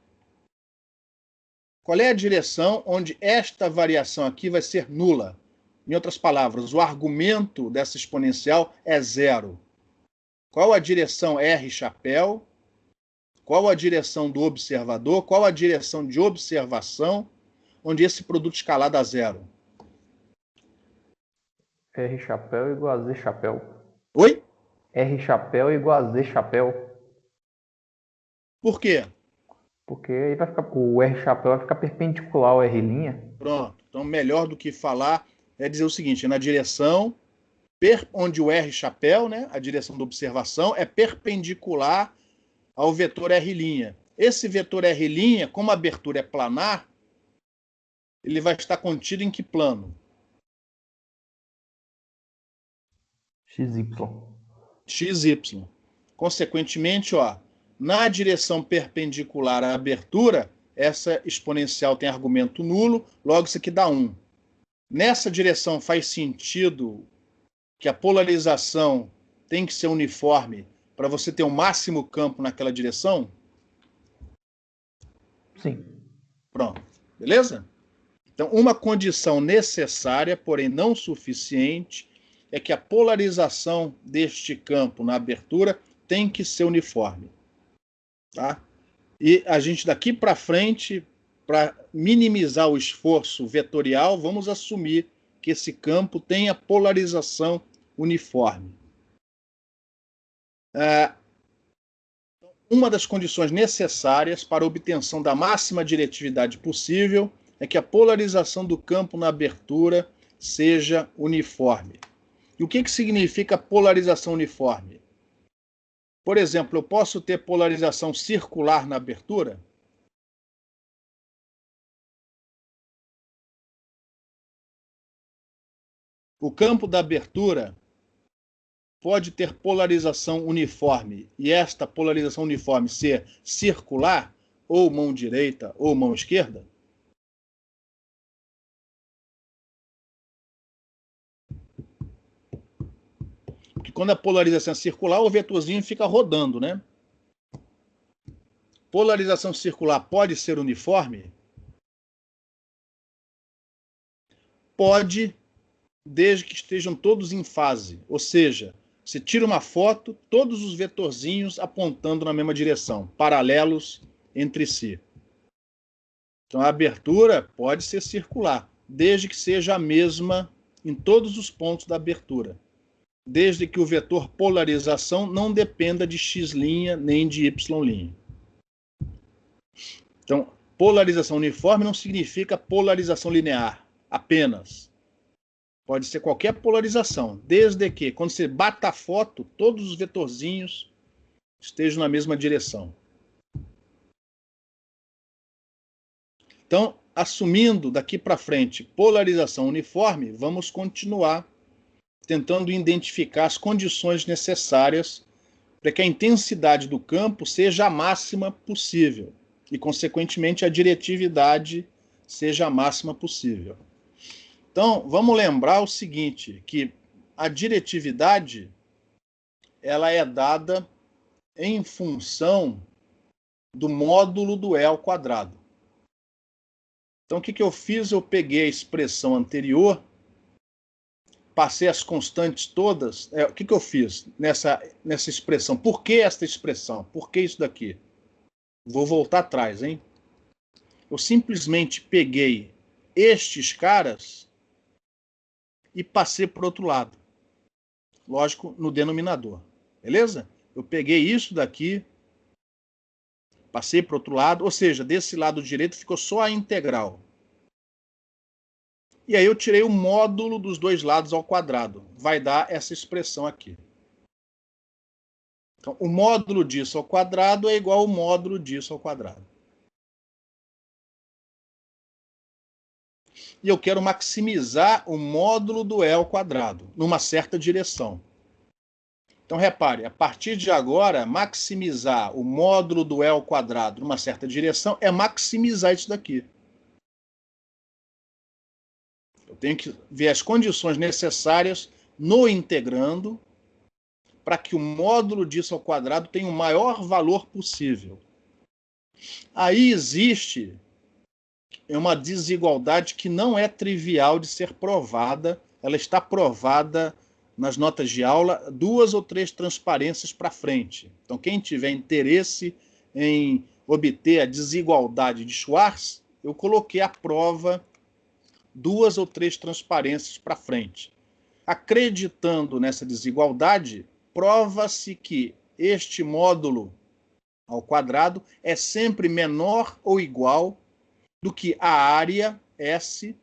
Qual é a direção onde esta variação aqui vai ser nula? Em outras palavras, o argumento dessa exponencial é zero. Qual a direção R chapéu? Qual a direção do observador? Qual a direção de observação onde esse produto escalar dá zero?
R chapéu igual a Z chapéu.
Oi?
R chapéu igual a Z chapéu.
Por quê?
Porque aí vai ficar, o R chapéu vai ficar perpendicular ao R'.
Pronto. Então, melhor do que falar é dizer o seguinte: na direção onde o R chapéu, né, a direção da observação, é perpendicular ao vetor R'. Esse vetor R', como a abertura é planar, ele vai estar contido em que plano?
XY.
XY. Consequentemente, na direção perpendicular à abertura, essa exponencial tem argumento nulo, logo isso aqui dá 1. Nessa direção faz sentido que a polarização tem que ser uniforme para você ter o máximo campo naquela direção?
Sim.
Pronto. Beleza? Então, uma condição necessária, porém não suficiente, é que a polarização deste campo na abertura tem que ser uniforme. Tá? E a gente daqui para frente, para minimizar o esforço vetorial, vamos assumir que esse campo tenha polarização uniforme. Uma das condições necessárias para a obtenção da máxima diretividade possível é que a polarização do campo na abertura seja uniforme. E o que significa polarização uniforme? Por exemplo, eu posso ter polarização circular na abertura? O campo da abertura pode ter polarização uniforme, e esta polarização uniforme ser circular, ou mão direita ou mão esquerda? Porque quando a polarização é circular, o vetorzinho fica rodando, né? Polarização circular pode ser uniforme? Pode, desde que estejam todos em fase. Ou seja, você tira uma foto, todos os vetorzinhos apontando na mesma direção, paralelos entre si. Então a abertura pode ser circular, desde que seja a mesma em todos os pontos da abertura. Desde que o vetor polarização não dependa de x' nem de y'. Então, polarização uniforme não significa polarização linear, apenas. Pode ser qualquer polarização, desde que, quando você bata a foto, todos os vetorzinhos estejam na mesma direção. Então, assumindo daqui para frente polarização uniforme, vamos continuar tentando identificar as condições necessárias para que a intensidade do campo seja a máxima possível e, consequentemente, a diretividade seja a máxima possível. Então, vamos lembrar o seguinte, que a diretividade ela é dada em função do módulo do E ao quadrado. Então, o que eu fiz? Eu peguei a expressão anterior, passei as constantes todas. O que eu fiz nessa expressão? Por que esta expressão? Por que isso daqui? Vou voltar atrás, hein? Eu simplesmente peguei estes caras e passei para o outro lado. Lógico, no denominador. Beleza? Eu peguei isso daqui, passei para o outro lado, ou seja, desse lado direito ficou só a integral. E aí eu tirei o módulo dos dois lados ao quadrado. Vai dar essa expressão aqui. Então, o módulo disso ao quadrado é igual ao módulo disso ao quadrado. E eu quero maximizar o módulo do E ao quadrado, numa certa direção. Então, repare, a partir de agora, maximizar o módulo do E ao quadrado numa certa direção é maximizar isso daqui. Eu tenho que ver as condições necessárias no integrando para que o módulo disso ao quadrado tenha o maior valor possível. Aí existe uma desigualdade que não é trivial de ser provada. Ela está provada nas notas de aula 2 ou 3 transparências para frente. Então, quem tiver interesse em obter a desigualdade de Schwarz, eu coloquei a prova 2 ou 3 transparências para frente. Acreditando nessa desigualdade, prova-se que este módulo ao quadrado é sempre menor ou igual do que a área S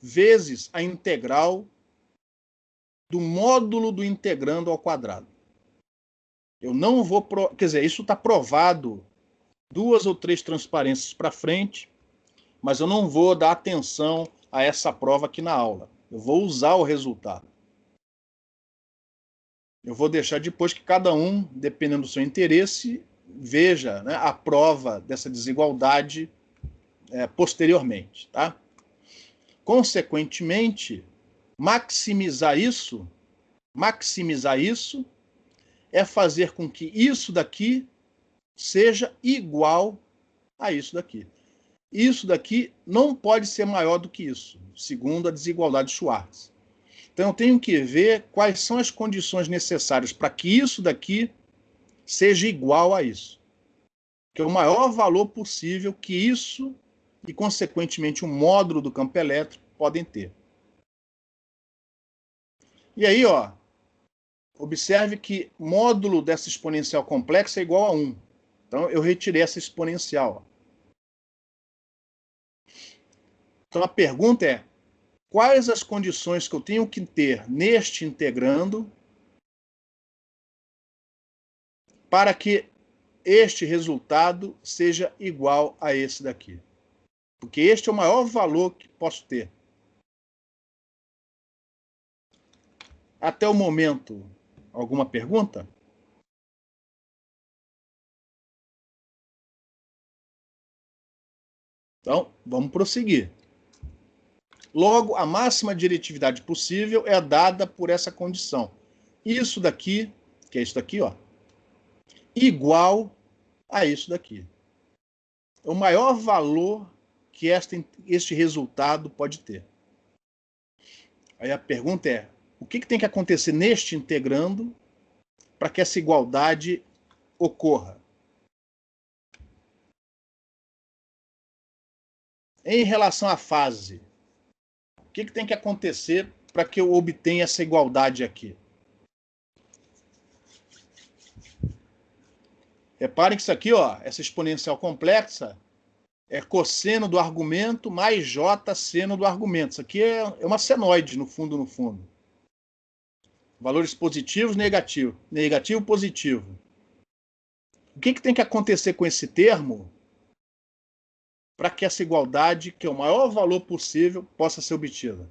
vezes a integral do módulo do integrando ao quadrado. Eu não vou... Quer dizer, isso está provado 2 ou 3 transparências para frente, mas eu não vou dar atenção a essa prova aqui na aula. Eu vou usar o resultado. Eu vou deixar depois que cada um, dependendo do seu interesse, veja, né, a prova dessa desigualdade posteriormente. Tá? Consequentemente, maximizar isso é fazer com que isso daqui seja igual a isso daqui. Isso daqui não pode ser maior do que isso, segundo a desigualdade de Schwarz. Então, eu tenho que ver quais são as condições necessárias para que isso daqui seja igual a isso. Que é o maior valor possível que isso e, consequentemente, o módulo do campo elétrico podem ter. E aí, ó, observe que módulo dessa exponencial complexa é igual a 1. Então, eu retirei essa exponencial. Então, a pergunta é, quais as condições que eu tenho que ter neste integrando para que este resultado seja igual a esse daqui? Porque este é o maior valor que posso ter. Até o momento, alguma pergunta? Então, vamos prosseguir. Logo, a máxima diretividade possível é dada por essa condição. Isso daqui, que é isso daqui, ó, igual a isso daqui. É o maior valor que este resultado pode ter. Aí a pergunta é, o que tem que acontecer neste integrando para que essa igualdade ocorra? Em relação à fase, o que tem que acontecer para que eu obtenha essa igualdade aqui? Reparem que isso aqui, ó, essa exponencial complexa, é cosseno do argumento mais j seno do argumento. Isso aqui é uma senoide, no fundo, no fundo. Valores positivos, negativo. Negativo, positivo. O que tem que acontecer com esse termo para que essa igualdade, que é o maior valor possível, possa ser obtida?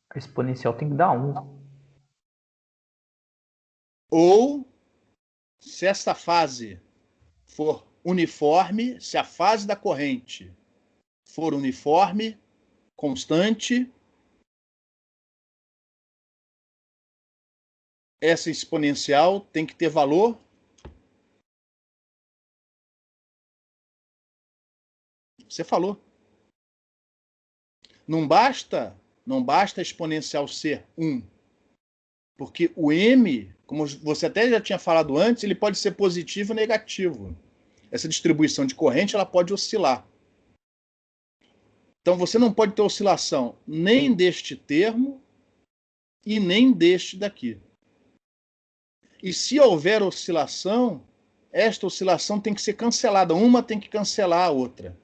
A exponencial tem que dar 1.
Ou, se esta fase for uniforme, se a fase da corrente for uniforme, constante, essa exponencial tem que ter valor você falou. Não basta a exponencial ser 1. Porque o m, como você até já tinha falado antes, ele pode ser positivo ou negativo. Essa distribuição de corrente ela pode oscilar. Então você não pode ter oscilação nem deste termo e nem deste daqui. E se houver oscilação, esta oscilação tem que ser cancelada. Uma tem que cancelar a outra.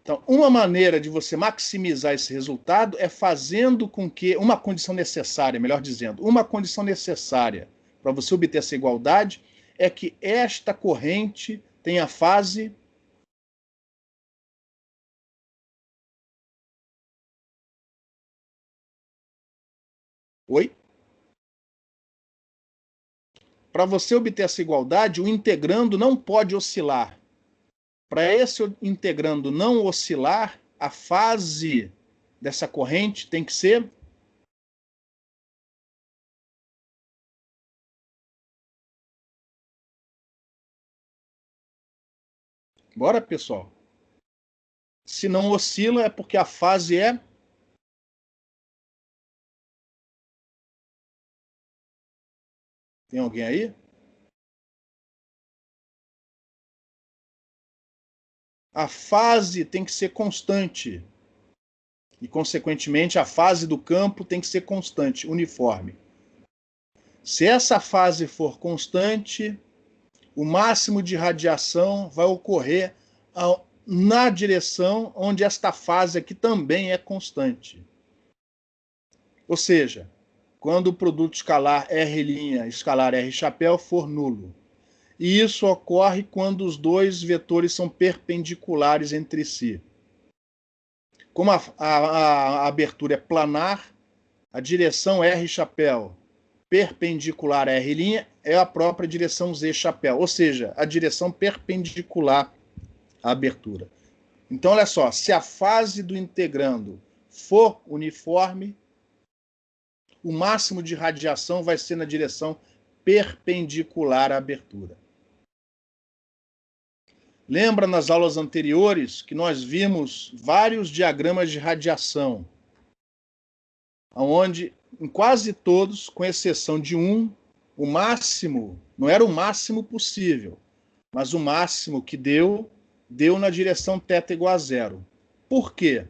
Então, uma maneira de você maximizar esse resultado é fazendo com que uma condição necessária, melhor dizendo, uma condição necessária para você obter essa igualdade é que esta corrente tenha fase Oi? Para você obter essa igualdade, o integrando não pode oscilar. Para esse integrando não oscilar, a fase dessa corrente tem que ser Bora, pessoal. Se não oscila é porque a fase é Tem alguém aí? A fase tem que ser constante. E, consequentemente, a fase do campo tem que ser constante, uniforme. Se essa fase for constante, o máximo de radiação vai ocorrer na direção onde esta fase aqui também é constante. Ou seja, quando o produto escalar R' escalar R chapéu for nulo. E isso ocorre quando os dois vetores são perpendiculares entre si. Como a abertura é planar, a direção R chapéu perpendicular a R' é a própria direção Z chapéu, ou seja, a direção perpendicular à abertura. Então, olha só, se a fase do integrando for uniforme, o máximo de radiação vai ser na direção perpendicular à abertura. Lembra nas aulas anteriores que nós vimos vários diagramas de radiação, onde em quase todos, com exceção de um, o máximo não era o máximo possível, mas o máximo que deu na direção θ igual a 0. Por quê?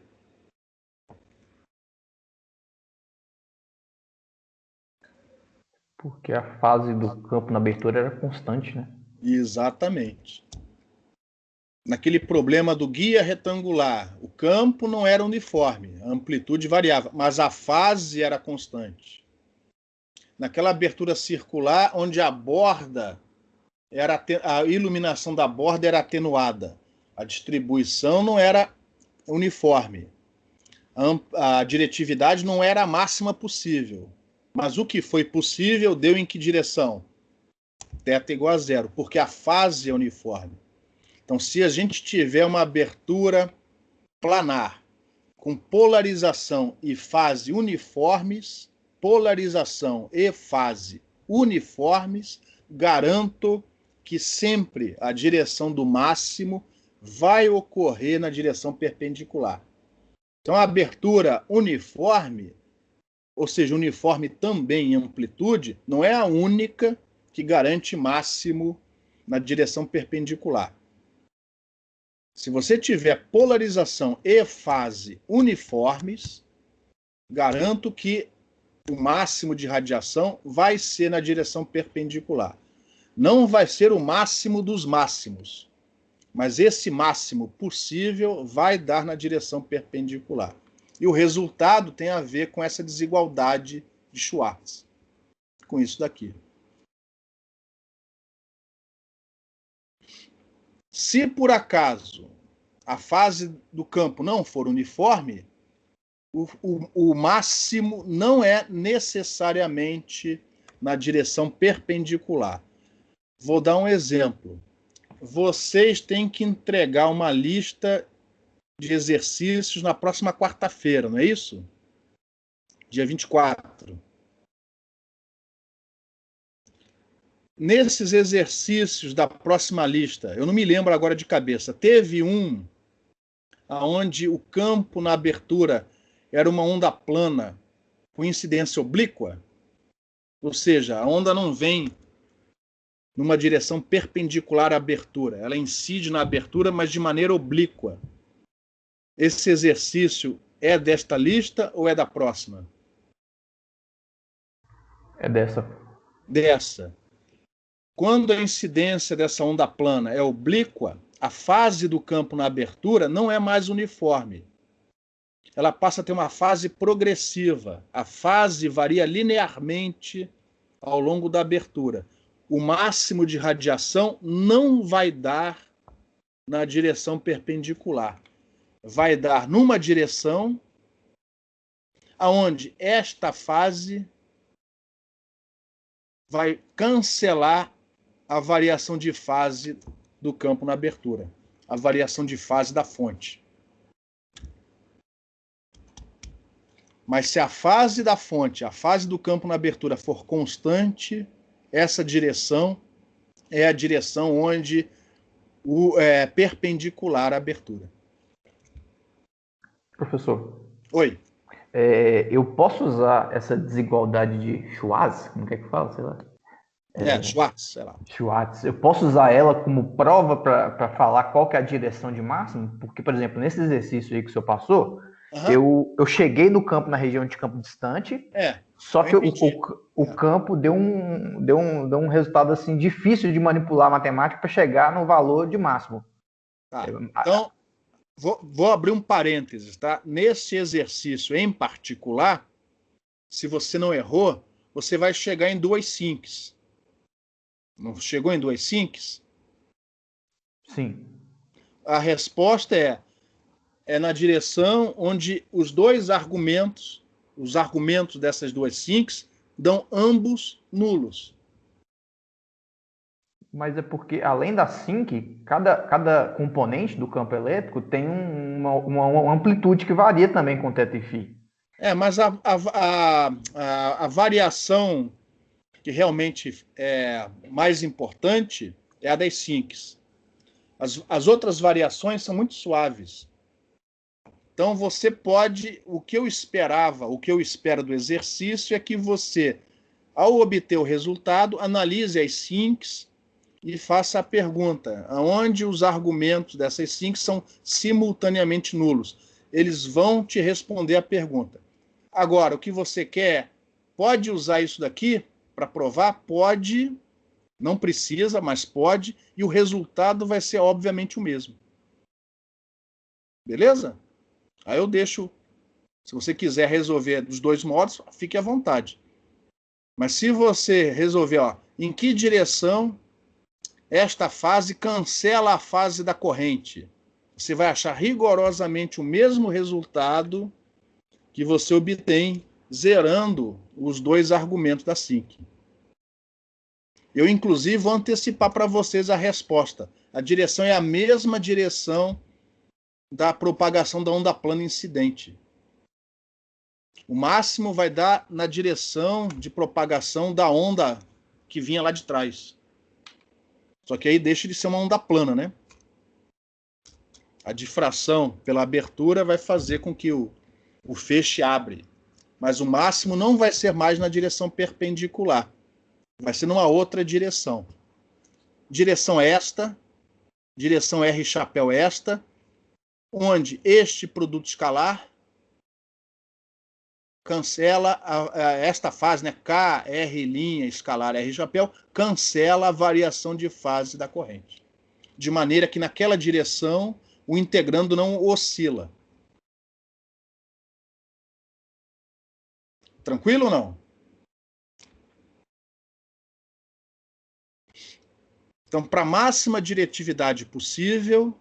Porque a fase do campo na abertura era constante, né?
Exatamente. Naquele problema do guia retangular, o campo não era uniforme, a amplitude variava, mas a fase era constante. Naquela abertura circular, onde a borda a iluminação da borda era atenuada, a distribuição não era uniforme, a diretividade não era a máxima possível, mas o que foi possível deu em que direção? Θ igual a 0, porque a fase é uniforme. Então, se a gente tiver uma abertura planar com polarização e fase uniformes, polarização e fase uniformes, garanto que sempre a direção do máximo vai ocorrer na direção perpendicular. Então, a abertura uniforme, ou seja, uniforme também em amplitude, não é a única que garante máximo na direção perpendicular. Se você tiver polarização e fase uniformes, Garanto que o máximo de radiação vai ser na direção perpendicular. Não vai ser o máximo dos máximos, mas esse máximo possível vai dar na direção perpendicular. E o resultado tem a ver com essa desigualdade de Schwartz, com isso daqui. Se por acaso a fase do campo não for uniforme, o máximo não é necessariamente na direção perpendicular. Vou dar um exemplo. Vocês têm que entregar uma lista de exercícios na próxima quarta-feira, não é isso? Dia 24. Nesses exercícios da próxima lista, eu não me lembro agora de cabeça, teve um onde o campo na abertura era uma onda plana com incidência oblíqua, ou seja, a onda não vem numa direção perpendicular à abertura, ela incide na abertura, mas de maneira oblíqua. Esse exercício é desta lista ou é da próxima?
É dessa.
Dessa. Quando a incidência dessa onda plana é oblíqua, a fase do campo na abertura não é mais uniforme. Ela passa a ter uma fase progressiva. A fase varia linearmente ao longo da abertura. O máximo de radiação não vai dar na direção perpendicular. Vai dar numa direção aonde esta fase vai cancelar a variação de fase do campo na abertura, a variação de fase da fonte. Mas se a fase da fonte, a fase do campo na abertura for constante, essa direção é a direção onde é perpendicular à abertura.
Professor.
Oi.
Eu posso usar essa desigualdade de Schwartz, como é que fala, sei lá?
Schwartz, sei lá.
Schwartz. Eu posso usar ela como prova para falar qual que é a direção de máximo? Porque, por exemplo, nesse exercício aí que o senhor passou, eu cheguei no campo, na região de campo distante, só que o campo deu um resultado assim difícil de manipular a matemática para chegar no valor de máximo.
Tá. Então, vou abrir um parênteses, tá? Nesse exercício em particular, se você não errou, você vai chegar em 2 sinks. Não chegou em 2 sinks?
Sim.
A resposta é na direção onde os dois argumentos, os argumentos dessas 2 sinks, dão ambos nulos.
Mas é porque, além da sinc, cada componente do campo elétrico tem uma amplitude que varia também com θ e φ.
Mas a variação que realmente é mais importante é a das sinks. As outras variações são muito suaves. Então você pode, o que eu espero do exercício é que você, ao obter o resultado, analise as sinks e faça a pergunta, aonde os argumentos dessas sinks são simultaneamente nulos. Eles vão te responder a pergunta. Agora, o que você quer, pode usar isso daqui para provar? Pode, não precisa, mas pode, e o resultado vai ser obviamente o mesmo. Beleza? Aí eu deixo, se você quiser resolver dos 2 modos, fique à vontade. Mas se você resolver, em que direção esta fase cancela a fase da corrente, você vai achar rigorosamente o mesmo resultado que você obtém zerando os 2 argumentos da sinc. Eu, inclusive, vou antecipar para vocês a resposta. A direção é a mesma direção da propagação da onda plana incidente. O máximo vai dar na direção de propagação da onda que vinha lá de trás. Só que aí deixa de ser uma onda plana, né? A difração pela abertura vai fazer com que o feixe abre. Mas o máximo não vai ser mais na direção perpendicular. Vai ser numa outra direção. Direção esta, direção R chapéu esta, onde este produto escalar cancela esta fase, né? K, R', escalar, R chapéu, cancela a variação de fase da corrente. De maneira que naquela direção o integrando não oscila. Tranquilo ou não? Então, para a máxima diretividade possível,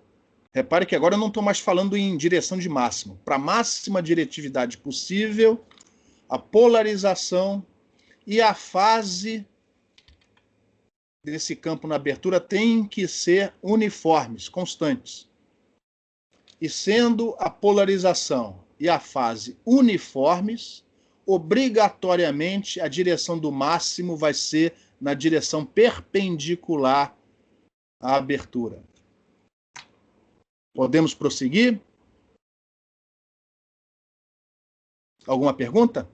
repare que agora eu não estou mais falando em direção de máximo. Para a máxima diretividade possível, a polarização e a fase desse campo na abertura têm que ser uniformes, constantes. E sendo a polarização e a fase uniformes, obrigatoriamente a direção do máximo vai ser na direção perpendicular à abertura. Podemos prosseguir? Alguma pergunta?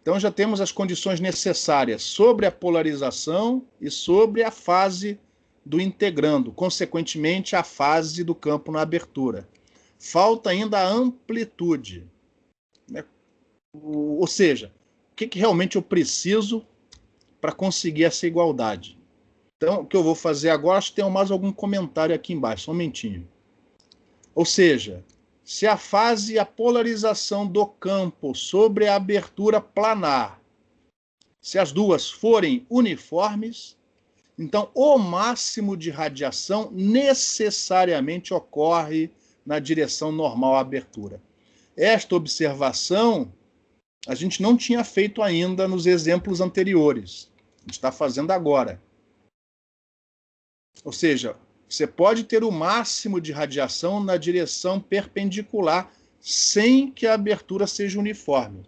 Então já temos as condições necessárias sobre a polarização e sobre a fase do integrando, consequentemente a fase do campo na abertura. Falta ainda a amplitude, né? Ou seja, o que realmente eu preciso para conseguir essa igualdade. Então, o que eu vou fazer agora, acho que tem mais algum comentário aqui embaixo, só um momentinho. Ou seja, se a fase e a polarização do campo sobre a abertura planar, se as duas forem uniformes, então o máximo de radiação necessariamente ocorre na direção normal à abertura. Esta observação a gente não tinha feito ainda nos exemplos anteriores. A gente está fazendo agora. Ou seja, você pode ter o máximo de radiação na direção perpendicular sem que a abertura seja uniforme.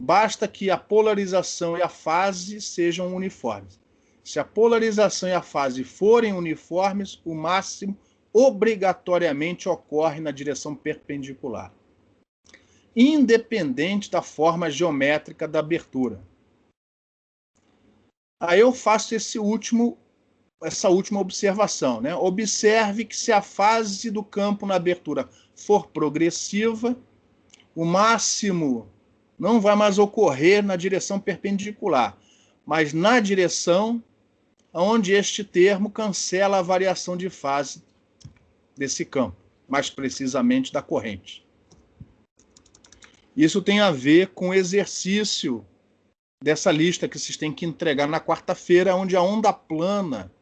Basta que a polarização e a fase sejam uniformes. Se a polarização e a fase forem uniformes, o máximo obrigatoriamente ocorre na direção perpendicular, independente da forma geométrica da abertura. Aí eu faço essa última observação, né? Observe que se a fase do campo na abertura for progressiva, o máximo não vai mais ocorrer na direção perpendicular, mas na direção onde este termo cancela a variação de fase desse campo, mais precisamente da corrente. Isso tem a ver com o exercício dessa lista que vocês têm que entregar na quarta-feira, onde a onda plana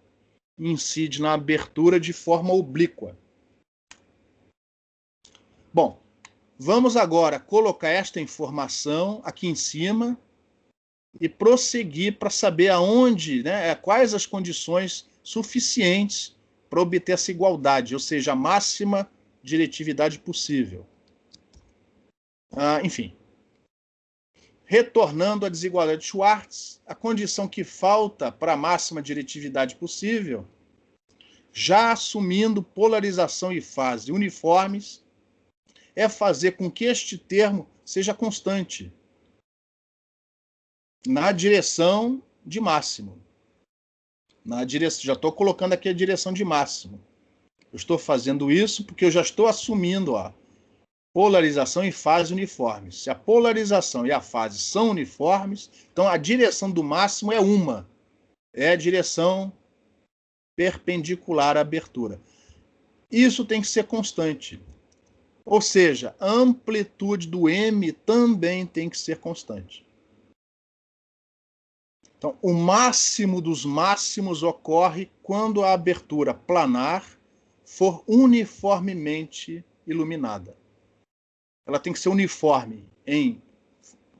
incide na abertura de forma oblíqua. Bom, vamos agora colocar esta informação aqui em cima e prosseguir para saber aonde, né, quais as condições suficientes para obter essa igualdade, ou seja, a máxima diretividade possível. Enfim. Retornando à desigualdade de Schwartz, a condição que falta para a máxima diretividade possível, já assumindo polarização e fase uniformes, é fazer com que este termo seja constante na direção de máximo. Já estou colocando aqui a direção de máximo. Eu estou fazendo isso porque eu já estou assumindo polarização e fase uniformes. Se a polarização e a fase são uniformes, então a direção do máximo é uma. É a direção perpendicular à abertura. Isso tem que ser constante. Ou seja, a amplitude do M também tem que ser constante. Então, o máximo dos máximos ocorre quando a abertura planar for uniformemente iluminada. Ela tem que ser uniforme em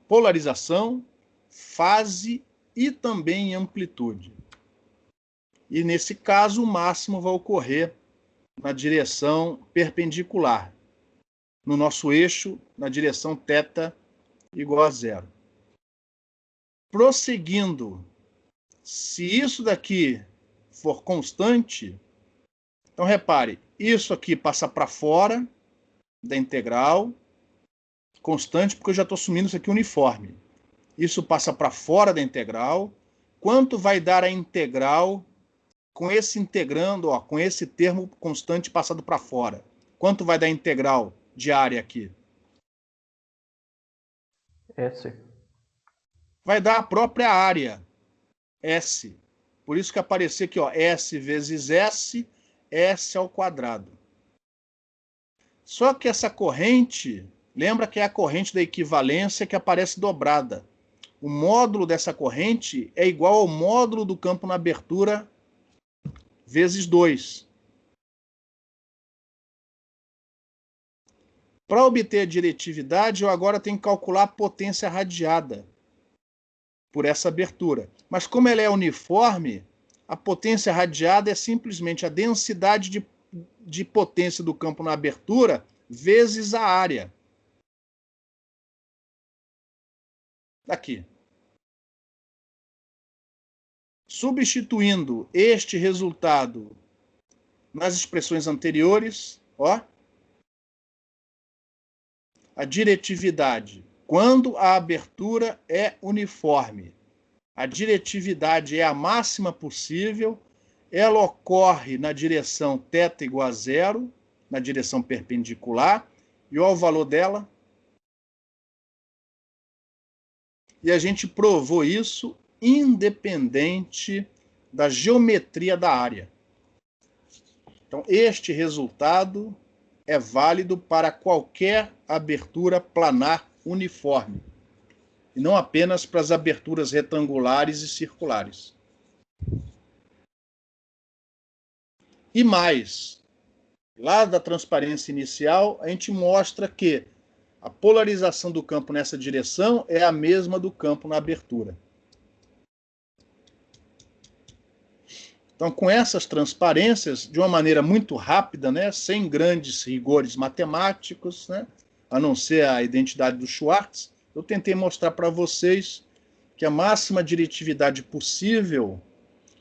polarização, fase e também em amplitude. E, nesse caso, o máximo vai ocorrer na direção perpendicular, no nosso eixo, na direção θ igual a 0. Prosseguindo, se isso daqui for constante, então repare, isso aqui passa para fora da integral, constante, porque eu já estou assumindo isso aqui uniforme. Isso passa para fora da integral. Quanto vai dar a integral com esse integrando, com esse termo constante passado para fora? Quanto vai dar a integral de área aqui?
S.
Vai dar a própria área, S. Por isso que apareceu aqui, ó, S vezes S, S ao quadrado. Só que essa corrente, lembra que é a corrente da equivalência que aparece dobrada. O módulo dessa corrente é igual ao módulo do campo na abertura vezes 2. Para obter a diretividade, eu agora tenho que calcular a potência radiada por essa abertura. Mas como ela é uniforme, a potência radiada é simplesmente a densidade de potência do campo na abertura vezes a área. Aqui. Substituindo este resultado nas expressões anteriores, ó, a diretividade, quando a abertura é uniforme, a diretividade é a máxima possível, ela ocorre na direção θ igual a zero, na direção perpendicular, e olha o valor dela. E a gente provou isso independente da geometria da área. Então, este resultado é válido para qualquer abertura planar uniforme, e não apenas para as aberturas retangulares e circulares. E mais, lá da transparência inicial, a gente mostra que a polarização do campo nessa direção é a mesma do campo na abertura. Então, com essas transparências, de uma maneira muito rápida, né, sem grandes rigores matemáticos, né, a não ser a identidade do Schwartz, eu tentei mostrar para vocês que a máxima diretividade possível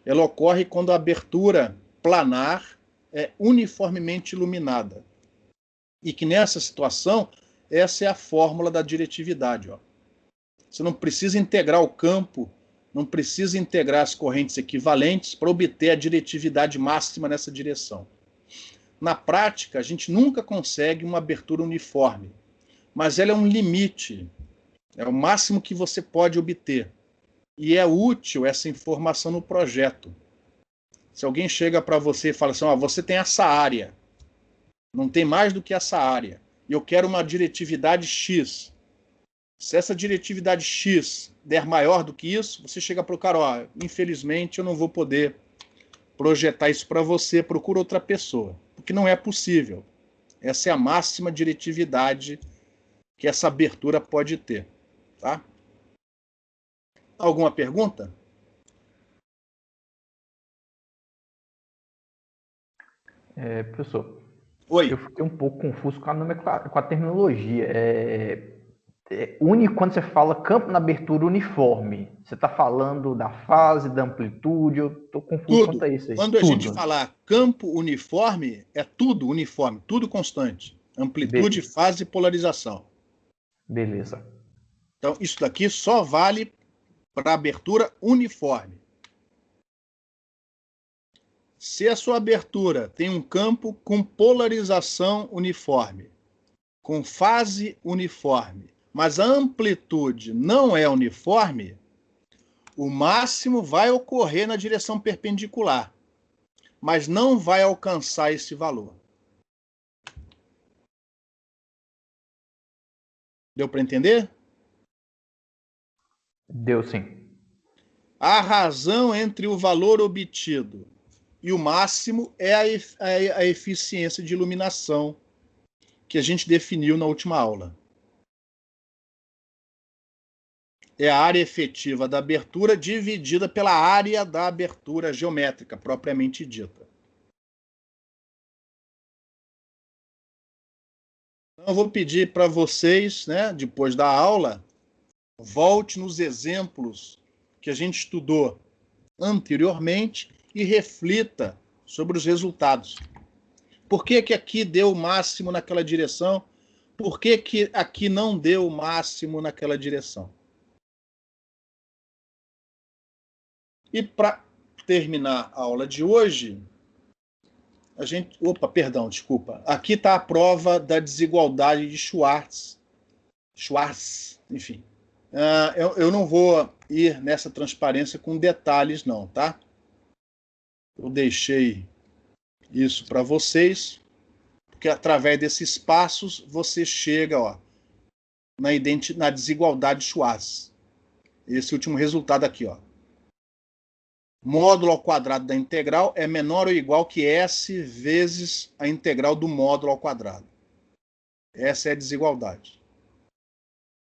ela ocorre quando a abertura planar é uniformemente iluminada. E que nessa situação, essa é a fórmula da diretividade. Ó. Você não precisa integrar o campo, não precisa integrar as correntes equivalentes para obter a diretividade máxima nessa direção. Na prática, a gente nunca consegue uma abertura uniforme, mas ela é um limite, é o máximo que você pode obter. E é útil essa informação no projeto. Se alguém chega para você e fala assim, ó, você tem essa área, não tem mais do que essa área, e eu quero uma diretividade X. Se essa diretividade X der maior do que isso, você chega para o cara, ó, infelizmente eu não vou poder projetar isso para você, procura outra pessoa, porque não é possível. Essa é a máxima diretividade que essa abertura pode ter. Tá? Alguma pergunta?
Professor,
Oi.
eu fiquei um pouco confuso com a terminologia. Quando você fala campo na abertura uniforme, você está falando da fase, da amplitude? Eu estou confuso quanto
Tudo.
a isso aí.
Quando a gente
Tudo.
falar campo uniforme, é tudo uniforme, tudo constante. Amplitude,
Be
fase e polarização.
Beleza.
Então, isso daqui só vale para abertura uniforme. Se a sua abertura tem um campo com polarização uniforme, com fase uniforme, mas a amplitude não é uniforme, o máximo vai ocorrer na direção perpendicular, mas não vai alcançar esse valor. Deu para entender?
Deu sim.
A razão entre o valor obtido e o máximo é a eficiência de iluminação que a gente definiu na última aula. É a área efetiva da abertura dividida pela área da abertura geométrica, propriamente dita. Então, eu vou pedir para vocês, né, depois da aula, volte nos exemplos que a gente estudou anteriormente e reflita sobre os resultados. Por que que aqui deu o máximo naquela direção? Por que que aqui não deu o máximo naquela direção? E para terminar a aula de hoje, Opa, perdão, desculpa. Aqui está a prova da desigualdade de Schwarz. Enfim. Eu não vou ir nessa transparência com detalhes, não, tá? Eu deixei isso para vocês, porque através desses passos você chega, ó, na desigualdade de Schwarz. Esse último resultado aqui, ó. Módulo ao quadrado da integral é menor ou igual que S vezes a integral do módulo ao quadrado. Essa é a desigualdade.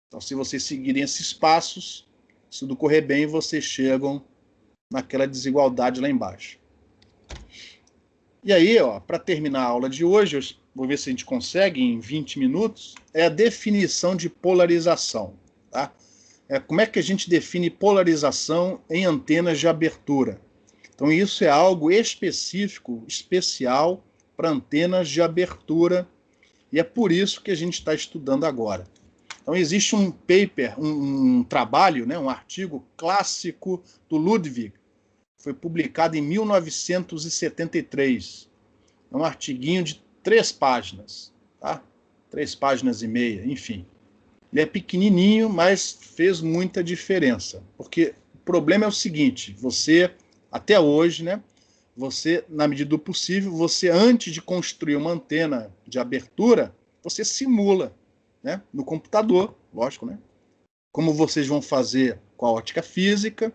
Então, se vocês seguirem esses passos, se tudo correr bem, vocês chegam naquela desigualdade lá embaixo. E aí, para terminar a aula de hoje, vou ver se a gente consegue em 20 minutos, é a definição de polarização. Tá? Como é que a gente define polarização em antenas de abertura? Então, isso é algo específico, especial para antenas de abertura, e é por isso que a gente está estudando agora. Então, existe um paper, um trabalho, né, um artigo clássico do Ludwig, foi publicado em 1973. É um artiguinho de 3 páginas, tá? 3 páginas e meia, enfim. Ele é pequenininho, mas fez muita diferença. Porque o problema é o seguinte, você, até hoje, né, você, na medida do possível, você, antes de construir uma antena de abertura, você simula, né, no computador, lógico, né? Como vocês vão fazer com a ótica física,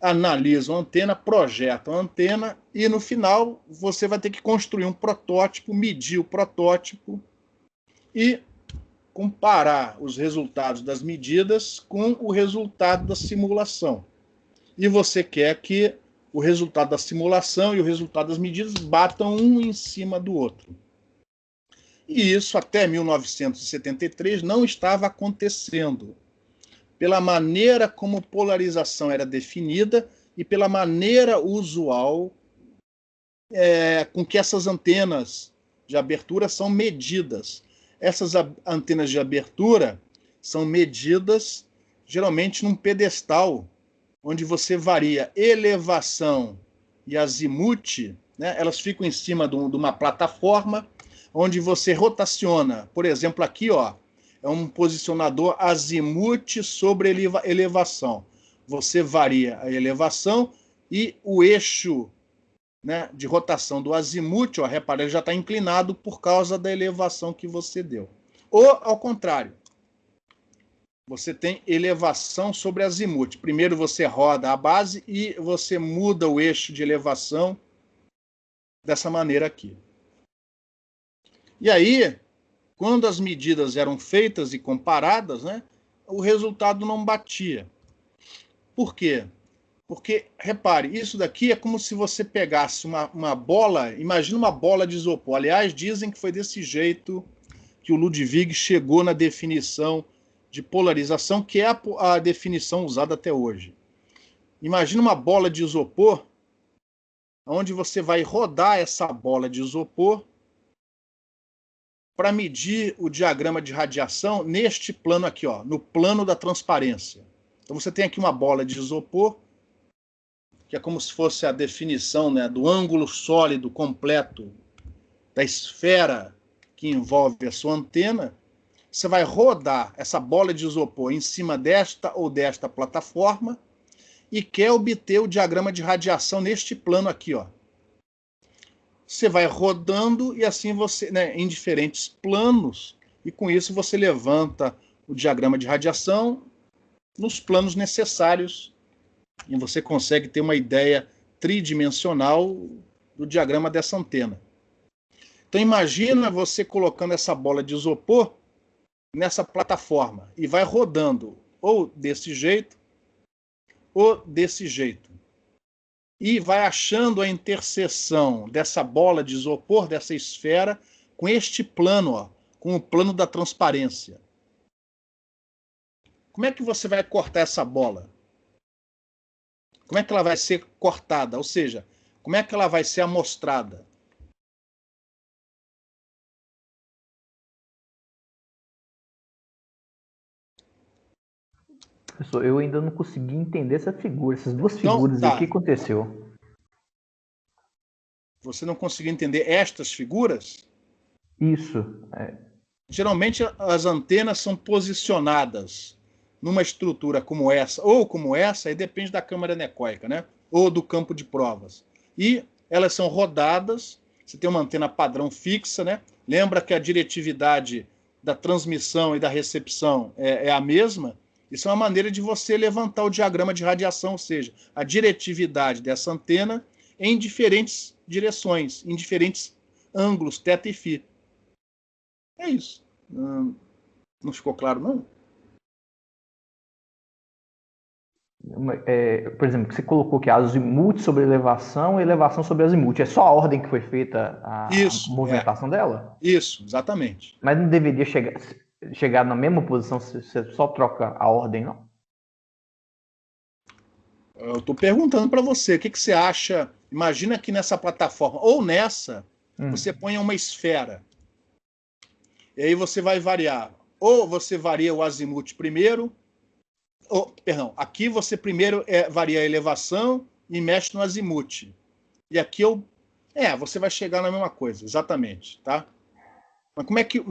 analisam a antena, projetam a antena e no final você vai ter que construir um protótipo, medir o protótipo e comparar os resultados das medidas com o resultado da simulação. E você quer que o resultado da simulação e o resultado das medidas batam um em cima do outro. E isso até 1973 não estava acontecendo, pela maneira como polarização era definida e pela maneira usual com que essas antenas de abertura são medidas. Essas antenas de abertura são medidas geralmente num pedestal, onde você varia elevação e azimute, né? Elas ficam em cima de uma plataforma, onde você rotaciona. Por exemplo, aqui, ó, é um posicionador azimute sobre elevação. Você varia a elevação e o eixo, né, de rotação do azimute, ó, repara, ele já está inclinado por causa da elevação que você deu. Ou, ao contrário, você tem elevação sobre azimute. Primeiro você roda a base e você muda o eixo de elevação dessa maneira aqui. E aí, quando as medidas eram feitas e comparadas, né, o resultado não batia. Por quê? Porque, repare, isso daqui é como se você pegasse uma bola, imagina uma bola de isopor. Aliás, dizem que foi desse jeito que o Ludwig chegou na definição de polarização, que é a definição usada até hoje. Imagina uma bola de isopor, onde você vai rodar essa bola de isopor para medir o diagrama de radiação neste plano aqui, ó, no plano da transparência. Então você tem aqui uma bola de isopor, que é como se fosse a definição, né, do ângulo sólido completo da esfera que envolve a sua antena. Você vai rodar essa bola de isopor em cima desta ou desta plataforma e quer obter o diagrama de radiação neste plano aqui, ó. Você vai rodando e assim você, né, em diferentes planos, e com isso você levanta o diagrama de radiação nos planos necessários e você consegue ter uma ideia tridimensional do diagrama dessa antena. Então imagina você colocando essa bola de isopor nessa plataforma e vai rodando ou desse jeito ou desse jeito. E vai achando a interseção dessa bola de isopor, dessa esfera, com este plano, ó, com o plano da transparência. Como é que você vai cortar essa bola? Como é que ela vai ser cortada? Ou seja, como é que ela vai ser amostrada?
Professor, eu ainda não consegui entender essa figura, essas duas figuras, então, tá. O que aconteceu?
Você não conseguiu entender estas figuras?
Isso.
Geralmente as antenas são posicionadas numa estrutura como essa, ou como essa, aí depende da câmara anecoica, né? Ou do campo de provas. E elas são rodadas, você tem uma antena padrão fixa, né? Lembra que a diretividade da transmissão e da recepção é a mesma? Isso é uma maneira de você levantar o diagrama de radiação, ou seja, a diretividade dessa antena em diferentes direções, em diferentes ângulos, θ e φ. É isso. Não ficou claro, não?
Por exemplo, que você colocou que azimuth sobre elevação e elevação sobre azimuth. É só a ordem que foi feita a movimentação dela?
Isso, exatamente.
Mas não deveria chegar na mesma posição se você só troca a ordem, não?
Eu estou perguntando para você, o que você acha? Imagina que nessa plataforma, ou nessa, você põe uma esfera. E aí você vai variar. Ou você varia o azimuth primeiro, aqui você primeiro varia a elevação e mexe no azimuth. E aqui você vai chegar na mesma coisa, exatamente, tá? Mas como é que...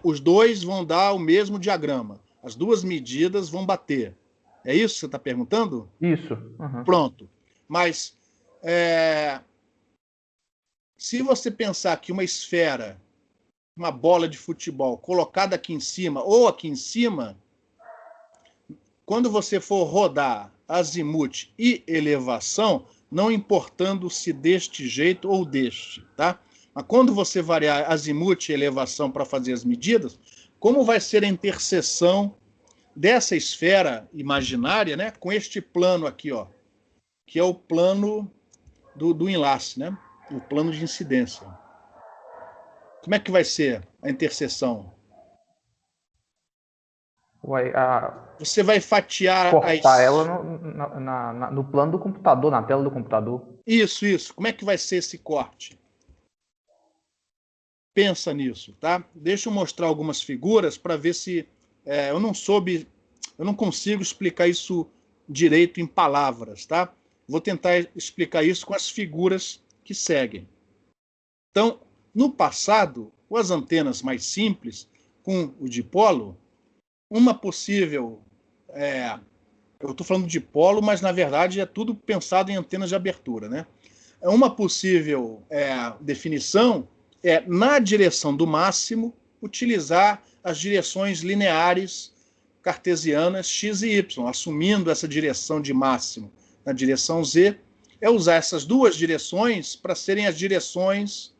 os dois vão dar o mesmo diagrama. As duas medidas vão bater. É isso que você está perguntando?
Isso.
Uhum. Pronto. Mas se você pensar que uma esfera, uma bola de futebol colocada aqui em cima ou aqui em cima, quando você for rodar azimuth e elevação, não importando se deste jeito ou deste, tá? Mas quando você variar azimuth e elevação para fazer as medidas, como vai ser a interseção dessa esfera imaginária, né, com este plano aqui, ó, que é o plano do enlace, né, o plano de incidência. Como é que vai ser a interseção? Você vai fatiar...
Cortar ela no plano do computador, na tela do computador.
Isso. Como é que vai ser esse corte? Pensa nisso, tá? Deixa eu mostrar algumas figuras para ver se... eu não consigo explicar isso direito em palavras, tá? Vou tentar explicar isso com as figuras que seguem. Então, no passado, com as antenas mais simples, com o dipolo, uma possível... eu estou falando de dipolo, mas na verdade é tudo pensado em antenas de abertura, né? Uma possível definição é, na direção do máximo, utilizar as direções lineares cartesianas x e y, assumindo essa direção de máximo na direção z, é usar essas duas direções para serem as direções,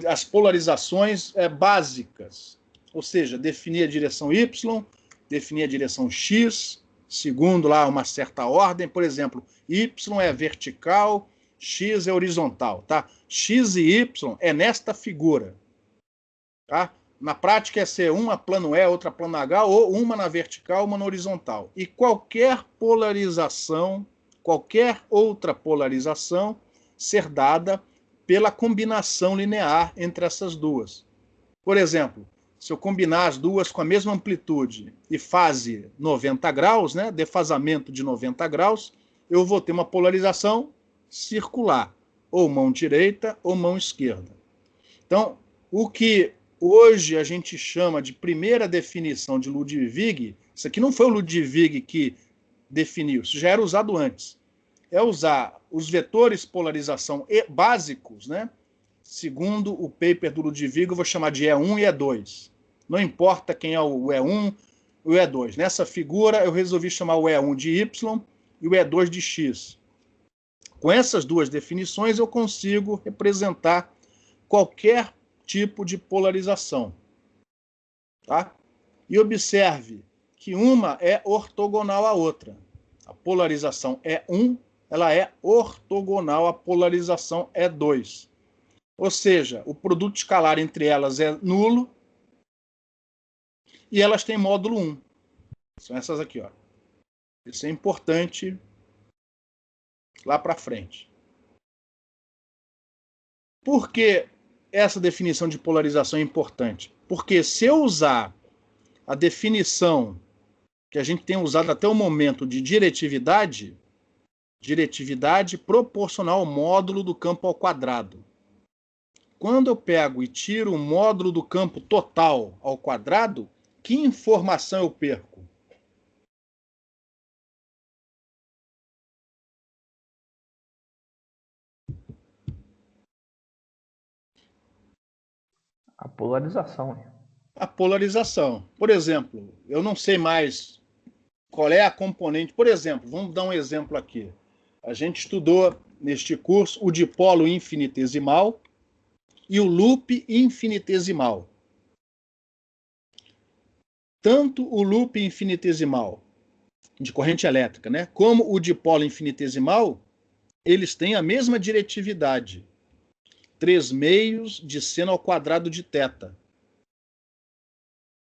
as polarizações básicas. Ou seja, definir a direção y, definir a direção x, segundo lá uma certa ordem. Por exemplo, y é vertical, x é horizontal, tá? X e y é nesta figura, tá? Na prática é ser uma plano E, outra plano H, ou uma na vertical, uma na horizontal. E qualquer polarização, qualquer outra polarização, ser dada pela combinação linear entre essas duas. Por exemplo, se eu combinar as duas com a mesma amplitude e fase 90 graus, né, defasamento de 90 graus, eu vou ter uma polarização circular, ou mão direita ou mão esquerda. Então, o que hoje a gente chama de primeira definição de Ludwig, isso aqui não foi o Ludwig que definiu, isso já era usado antes, é usar os vetores polarização básicos, né? Segundo o paper do Ludwig, eu vou chamar de E1 e E2. Não importa quem é o E1 e o E2. Nessa figura, eu resolvi chamar o E1 de Y e o E2 de X. Com essas duas definições, eu consigo representar qualquer tipo de polarização. Tá? E observe que uma é ortogonal à outra. A polarização E1, ela é ortogonal à polarização E2. Ou seja, o produto escalar entre elas é nulo e elas têm módulo 1. São essas aqui, ó. Isso é importante lá para frente. Por que essa definição de polarização é importante? Porque se eu usar a definição que a gente tem usado até o momento de diretividade, Diretividade proporcional ao módulo do campo ao quadrado. Quando eu pego e tiro o módulo do campo total ao quadrado, que informação eu perco?
A polarização.
A polarização. Por exemplo, eu não sei mais qual é a componente. Por exemplo, vamos dar um exemplo aqui. A gente estudou neste curso o dipolo infinitesimal e o loop infinitesimal. Tanto o loop infinitesimal de corrente elétrica, né, como o dipolo infinitesimal, eles têm a mesma diretividade. 3/2 de seno ao quadrado de θ.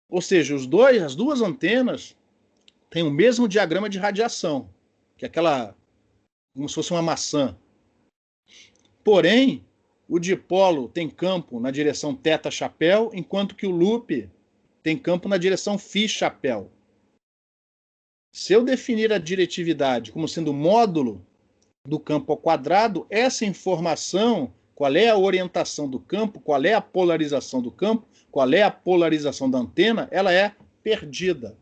Ou seja, as duas antenas têm o mesmo diagrama de radiação, que é aquela, como se fosse uma maçã. Porém, o dipolo tem campo na direção θ-chapéu, enquanto que o loop tem campo na direção φ-chapéu. Se eu definir a diretividade como sendo o módulo do campo ao quadrado, essa informação, qual é a orientação do campo, qual é a polarização do campo, qual é a polarização da antena, ela é perdida.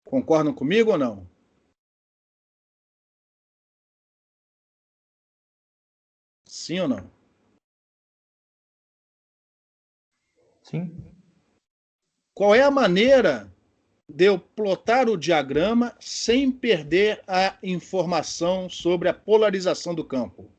Concordam comigo ou não? Sim ou não?
Sim.
Qual é a maneira de eu plotar o diagrama sem perder a informação sobre a polarização do campo?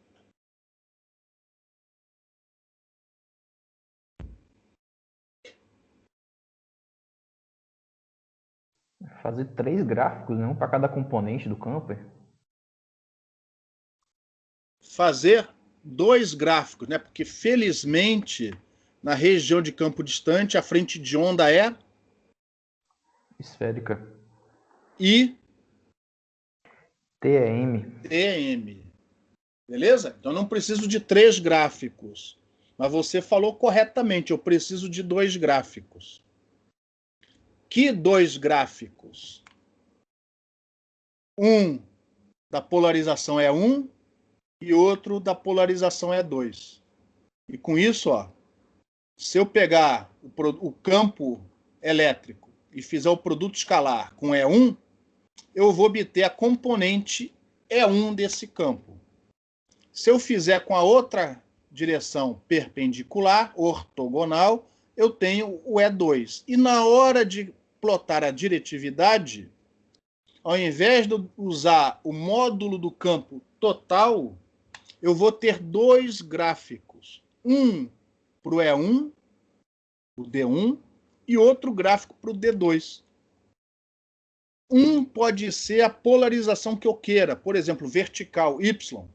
Fazer 3 gráficos, né? Um para cada componente do campo.
Fazer 2 gráficos, né? Porque felizmente na região de campo distante a frente de onda é
Esférica.
I
TEM.
TM. Beleza? Então não preciso de 3 gráficos. Mas você falou corretamente, eu preciso de 2 gráficos. Que 2 gráficos? Um da polarização é 1 e outro da polarização é 2. E com isso, ó, se eu pegar o campo elétrico e fizer o produto escalar com E1, eu vou obter a componente E1 desse campo. Se eu fizer com a outra direção perpendicular, ortogonal, eu tenho o E2. E na hora de plotar a diretividade, ao invés de usar o módulo do campo total, eu vou ter 2 gráficos. Um para o E1, o D1, e outro gráfico para o D2. Um pode ser a polarização que eu queira, por exemplo, vertical, Y.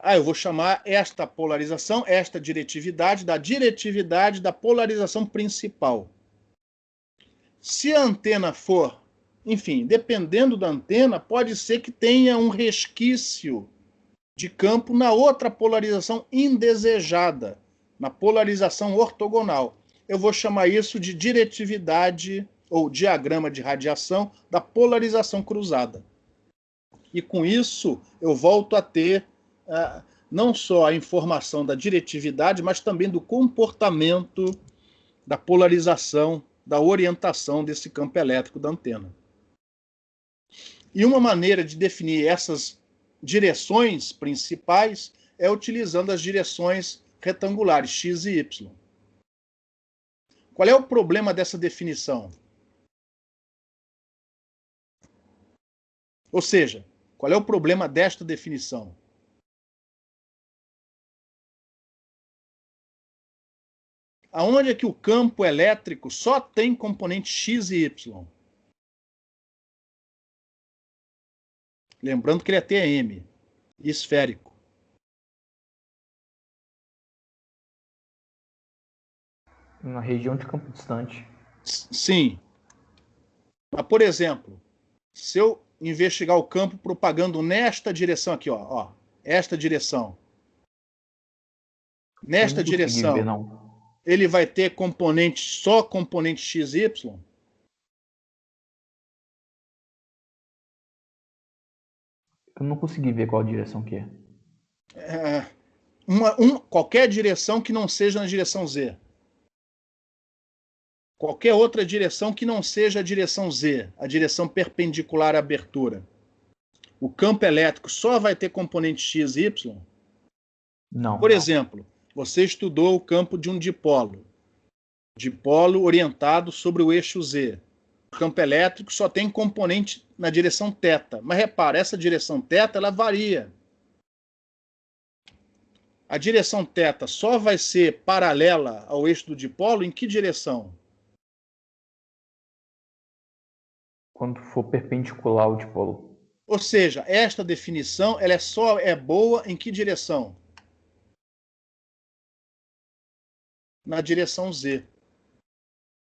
Eu vou chamar esta polarização, esta diretividade da polarização principal. Se a antena for, enfim, dependendo da antena, pode ser que tenha um resquício de campo na outra polarização indesejada, na polarização ortogonal. Eu vou chamar isso de diretividade ou diagrama de radiação da polarização cruzada. E com isso eu volto a ter não só a informação da diretividade, mas também do comportamento da polarização, da orientação desse campo elétrico da antena. E uma maneira de definir essas direções principais é utilizando as direções retangulares, x e y. Qual é o problema dessa definição? Ou seja, qual é o problema desta definição? Aonde é que o campo elétrico só tem componente x e y? Lembrando que ele é TM, esférico.
Na região de campo distante.
Sim. Mas, por exemplo, se eu investigar o campo propagando nesta direção aqui, ó, esta direção. Nesta direção,
ver, não.
Ele vai ter só componente x e y?
Eu não consegui ver qual direção que é.
Qualquer direção que não seja na direção Z. Qualquer outra direção que não seja a direção Z, a direção perpendicular à abertura. O campo elétrico só vai ter componente X e Y?
Não.
Por exemplo, você estudou o campo de um dipolo orientado sobre o eixo Z. O campo elétrico só tem componente na direção θ. Mas repara, essa direção θ ela varia. A direção θ só vai ser paralela ao eixo do dipolo em que direção?
Quando for perpendicular ao dipolo.
Ou seja, esta definição ela só é boa em que direção? Na direção Z.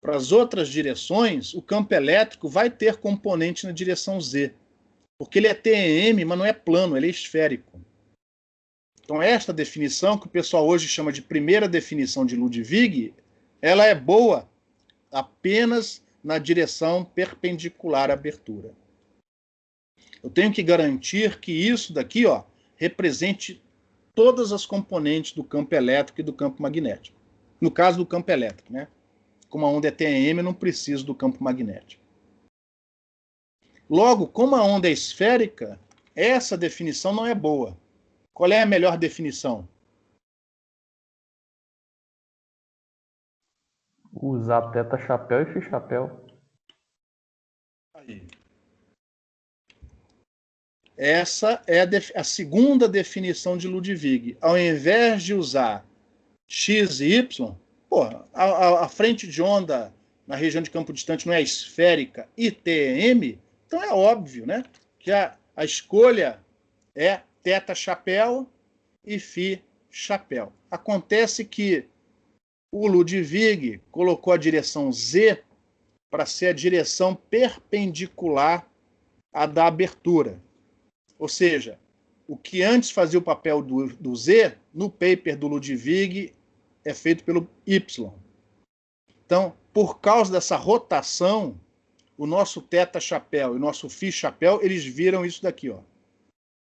Para as outras direções, o campo elétrico vai ter componente na direção Z. Porque ele é TEM, mas não é plano, ele é esférico. Então, esta definição, que o pessoal hoje chama de primeira definição de Ludwig, ela é boa apenas na direção perpendicular à abertura. Eu tenho que garantir que isso daqui, ó, represente todas as componentes do campo elétrico e do campo magnético. No caso do campo elétrico, né? Como a onda é TEM, eu não preciso do campo magnético. Logo, como a onda é esférica, essa definição não é boa. Qual é a melhor definição?
Usar teta chapéu e φ chapéu.
Aí. Essa é a segunda definição de Ludwig. Ao invés de usar X e Y, a frente de onda na região de campo distante não é esférica e TEM, então é óbvio, né, que a escolha é θ chapéu e φ chapéu. Acontece que o Ludwig colocou a direção Z para ser a direção perpendicular à da abertura. Ou seja, o que antes fazia o papel do Z, no paper do Ludwig, é feito pelo Y. Então, por causa dessa rotação, o nosso θ chapéu e o nosso φ chapéu, eles viram isso daqui, ó.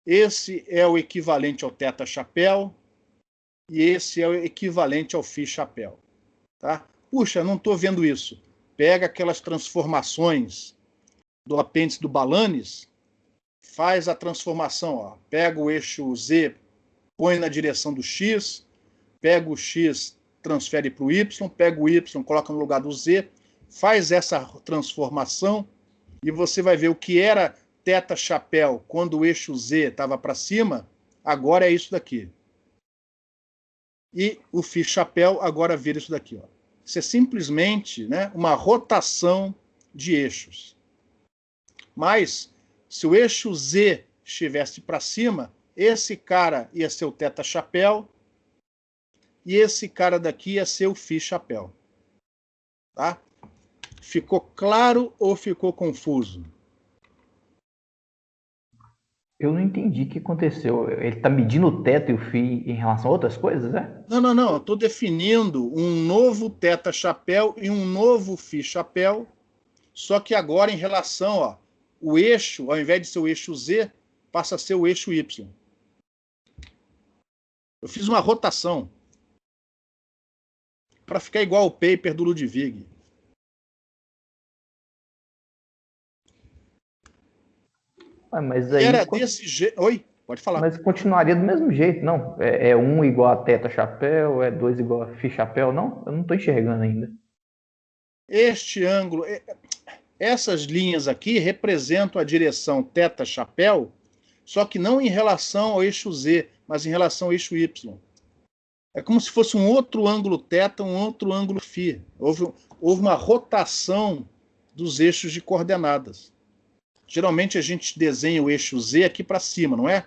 Esse é o equivalente ao θ chapéu e esse é o equivalente ao φ chapéu. Tá? Puxa, não estou vendo isso. Pega aquelas transformações do apêndice do Balanis, faz a transformação. Ó. Pega o eixo Z, põe na direção do X, pega o X, transfere para o Y, pega o Y, coloca no lugar do Z, faz essa transformação e você vai ver o que era θ chapéu quando o eixo Z estava para cima, agora é isso daqui. E o φ chapéu agora vira isso daqui. Ó. Isso é simplesmente, né, uma rotação de eixos. Mas, se o eixo Z estivesse para cima, esse cara ia ser o θ chapéu e esse cara daqui ia ser o φ chapéu. Tá? Ficou claro ou ficou confuso?
Eu não entendi o que aconteceu. Ele está medindo o θ e o φ em relação a outras coisas, é?
Não. Eu estou definindo um novo θ chapéu e um novo φ chapéu, só que agora em relação, ó, o eixo, ao invés de ser o eixo Z, passa a ser o eixo Y. Eu fiz uma rotação para ficar igual ao paper do Ludwig.
Mas aí...
Era desse jeito... Oi? Pode falar.
Mas continuaria do mesmo jeito, não? É 1 igual a θ chapéu, é 2 igual a φ chapéu, não? Eu não estou enxergando ainda.
Este ângulo... Essas linhas aqui representam a direção θ chapéu, só que não em relação ao eixo Z, mas em relação ao eixo Y. É como se fosse um outro ângulo θ, um outro ângulo φ. Houve uma rotação dos eixos de coordenadas. Geralmente a gente desenha o eixo Z aqui para cima, não é?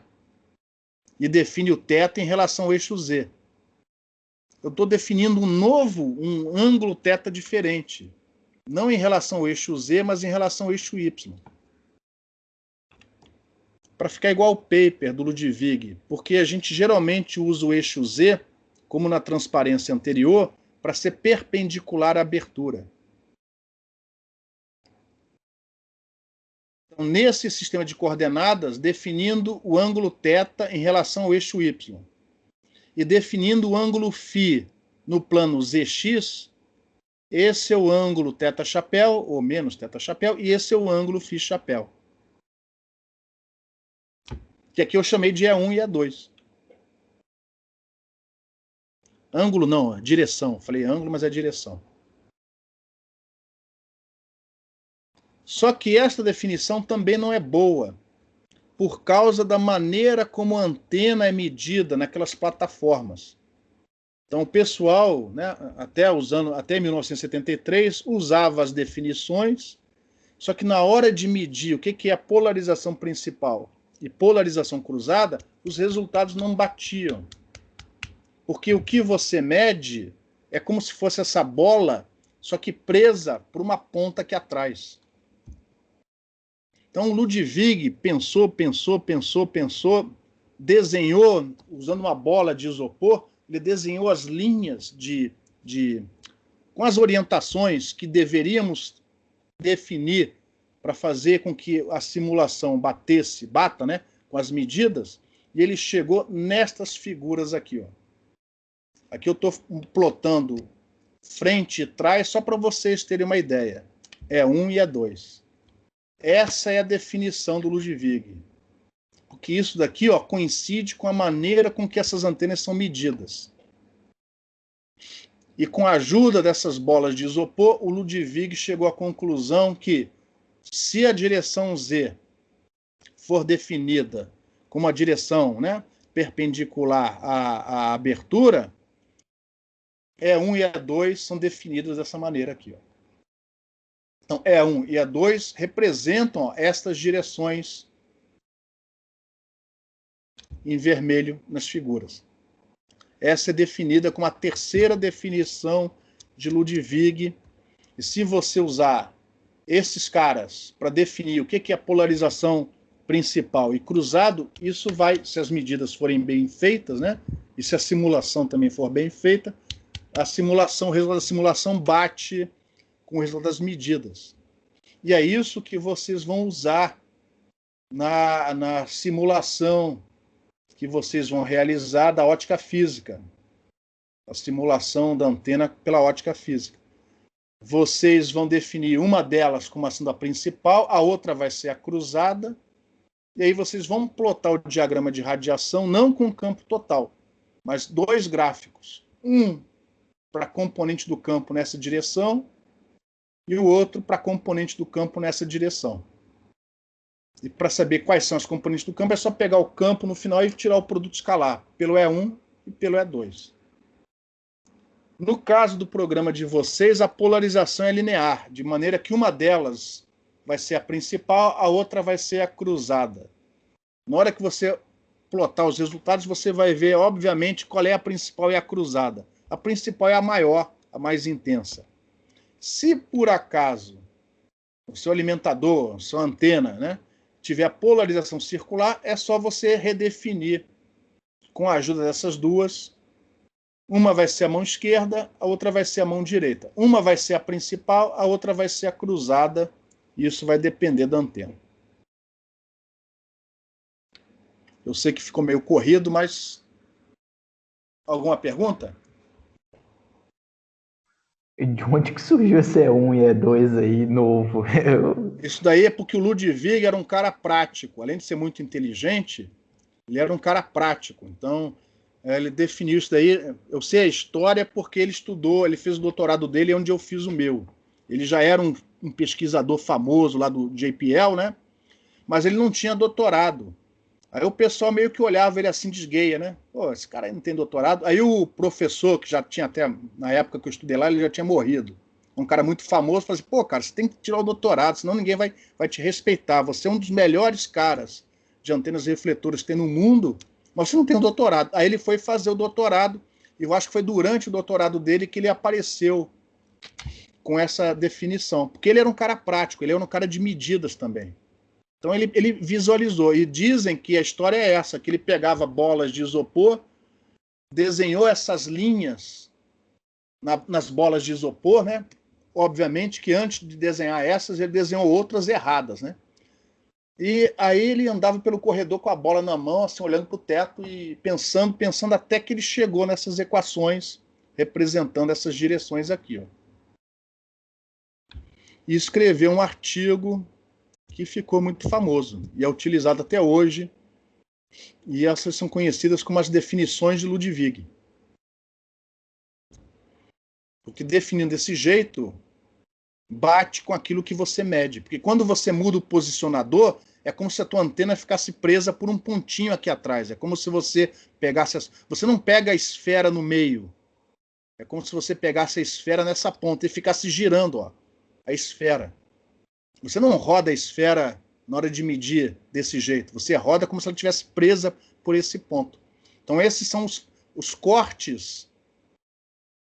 E define o θ em relação ao eixo Z. Eu estou definindo um ângulo θ diferente. Não em relação ao eixo Z, mas em relação ao eixo Y. Para ficar igual ao paper do Ludwig, porque a gente geralmente usa o eixo Z, como na transparência anterior, para ser perpendicular à abertura. nesse sistema de coordenadas, definindo o ângulo θ em relação ao eixo y e definindo o ângulo φ no plano zx, esse é o ângulo θ chapéu, ou menos θ chapéu, e esse é o ângulo φ chapéu. Que aqui eu chamei de E1 e E2. Ângulo não, direção. Falei ângulo, mas é direção. Só que esta definição também não é boa, por causa da maneira como a antena é medida naquelas plataformas. Então o pessoal, né, até 1973, usava as definições, só que na hora de medir o que é a polarização principal e polarização cruzada, os resultados não batiam. Porque o que você mede é como se fosse essa bola, só que presa por uma ponta aqui atrás. Então, Ludwig pensou, desenhou, usando uma bola de isopor, ele desenhou as linhas com as orientações que deveríamos definir para fazer com que a simulação bata, né, com as medidas, e ele chegou nestas figuras aqui, ó. Aqui eu estou plotando frente e trás, só para vocês terem uma ideia. E1 e E2. Essa é a definição do Ludwig. Porque isso daqui, ó, coincide com a maneira com que essas antenas são medidas. E com a ajuda dessas bolas de isopor, o Ludwig chegou à conclusão que, se a direção Z for definida como a direção, né, perpendicular à abertura, E1 e E2 são definidos dessa maneira aqui, ó. Então, E1 e E2 representam, ó, estas direções em vermelho nas figuras. Essa é definida como a terceira definição de Ludwig. E se você usar esses caras para definir o que é polarização principal e cruzado, isso vai, se as medidas forem bem feitas, né? E se a simulação também for bem feita, o resultado da simulação bate com o resultado das medidas. E é isso que vocês vão usar na simulação que vocês vão realizar da ótica física. A simulação da antena pela ótica física. Vocês vão definir uma delas como sendo a principal, a outra vai ser a cruzada, e aí vocês vão plotar o diagrama de radiação, não com campo total, mas dois gráficos. Um para componente do campo nessa direção, e o outro para componente do campo nessa direção. E para saber quais são as componentes do campo, é só pegar o campo no final e tirar o produto escalar, pelo E1 e pelo E2. No caso do programa de vocês, a polarização é linear, de maneira que uma delas vai ser a principal, a outra vai ser a cruzada. Na hora que você plotar os resultados, você vai ver, obviamente, qual é a principal e a cruzada. A principal é a maior, a mais intensa. Se por acaso o seu alimentador, sua antena, né, tiver a polarização circular, é só você redefinir com a ajuda dessas duas. Uma vai ser a mão esquerda, a outra vai ser a mão direita. Uma vai ser a principal, a outra vai ser a cruzada. E isso vai depender da antena. Eu sei que ficou meio corrido, mas alguma pergunta?
De onde que surgiu esse E1 e E2 aí novo?
Isso daí é porque o Ludwig era um cara prático. Além de ser muito inteligente, ele era um cara prático. Então, ele definiu isso daí. Eu sei a história porque ele estudou, ele fez o doutorado dele onde eu fiz o meu. Ele já era um pesquisador famoso lá do JPL, né? Mas ele não tinha doutorado. Aí o pessoal meio que olhava ele assim, desgueia, né? Pô, esse cara aí não tem doutorado. Aí o professor, que já tinha até, na época que eu estudei lá, ele já tinha morrido. Um cara muito famoso, falou assim, pô, cara, você tem que tirar o doutorado, senão ninguém vai te respeitar. Você é um dos melhores caras de antenas refletoras que tem no mundo, mas você não tem um doutorado. Aí ele foi fazer o doutorado, e eu acho que foi durante o doutorado dele que ele apareceu com essa definição. Porque ele era um cara prático, ele era um cara de medidas também. Então ele visualizou, e dizem que a história é essa, que ele pegava bolas de isopor, desenhou essas linhas nas bolas de isopor, né? Obviamente que antes de desenhar essas, ele desenhou outras erradas, né? E aí ele andava pelo corredor com a bola na mão, assim, olhando para o teto e pensando até que ele chegou nessas equações representando essas direções aqui, ó. E escreveu um artigo que ficou muito famoso e é utilizado até hoje, e essas são conhecidas como as definições de Ludwig. Porque definindo desse jeito, bate com aquilo que você mede. Porque quando você muda o posicionador, é como se a tua antena ficasse presa por um pontinho aqui atrás. É como se você pegasse... Você não pega a esfera no meio. É como se você pegasse a esfera nessa ponta e ficasse girando, ó, a esfera. Você não roda a esfera na hora de medir desse jeito. Você roda como se ela estivesse presa por esse ponto. Então esses são os cortes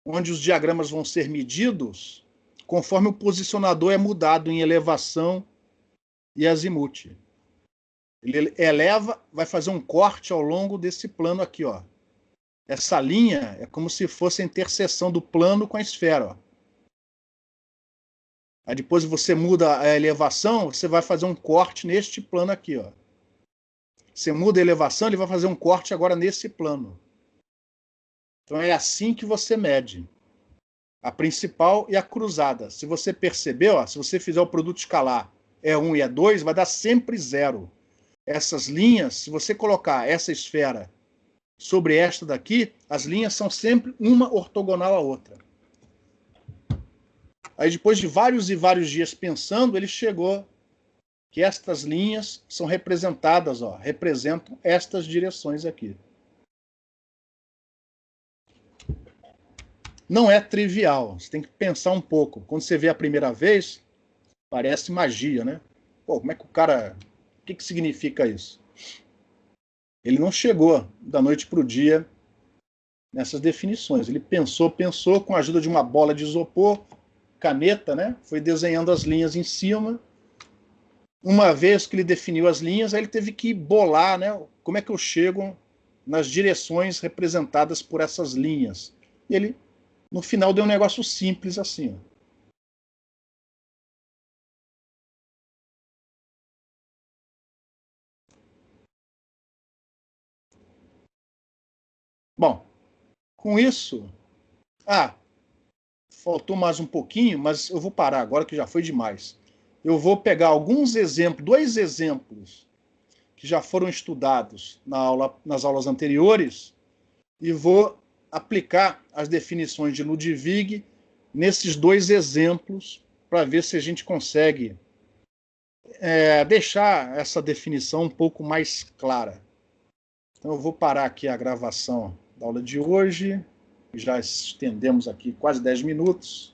onde os diagramas vão ser medidos conforme o posicionador é mudado em elevação e azimuth. Ele eleva, vai fazer um corte ao longo desse plano aqui, ó. Essa linha é como se fosse a interseção do plano com a esfera, ó. Aí depois você muda a elevação, você vai fazer um corte neste plano aqui, ó. Você muda a elevação, ele vai fazer um corte agora nesse plano. Então é assim que você mede. A principal e a cruzada. Se você perceber, ó, se você fizer o produto escalar E1 e E2, vai dar sempre 0. Essas linhas, se você colocar essa esfera sobre esta daqui, as linhas são sempre uma ortogonal à outra. Aí depois de vários e vários dias pensando, ele chegou que estas linhas são representadas, ó, representam estas direções aqui. Não é trivial, você tem que pensar um pouco. Quando você vê a primeira vez, parece magia, né? Pô, como é que o cara... O que significa isso? Ele não chegou da noite para o dia nessas definições. Ele pensou, com a ajuda de uma bola de isopor, caneta, né? Foi desenhando as linhas em cima. Uma vez que ele definiu as linhas, aí ele teve que bolar, né? Como é que eu chego nas direções representadas por essas linhas? E ele, no final, deu um negócio simples assim, ó. Bom, com isso... Ah, faltou mais um pouquinho, mas eu vou parar agora que já foi demais. Eu vou pegar alguns exemplos, 2 exemplos que já foram estudados nas aulas anteriores e vou aplicar as definições de Ludwig nesses 2 exemplos para ver se a gente consegue deixar essa definição um pouco mais clara. Então eu vou parar aqui a gravação da aula de hoje. Já estendemos aqui quase 10 minutos.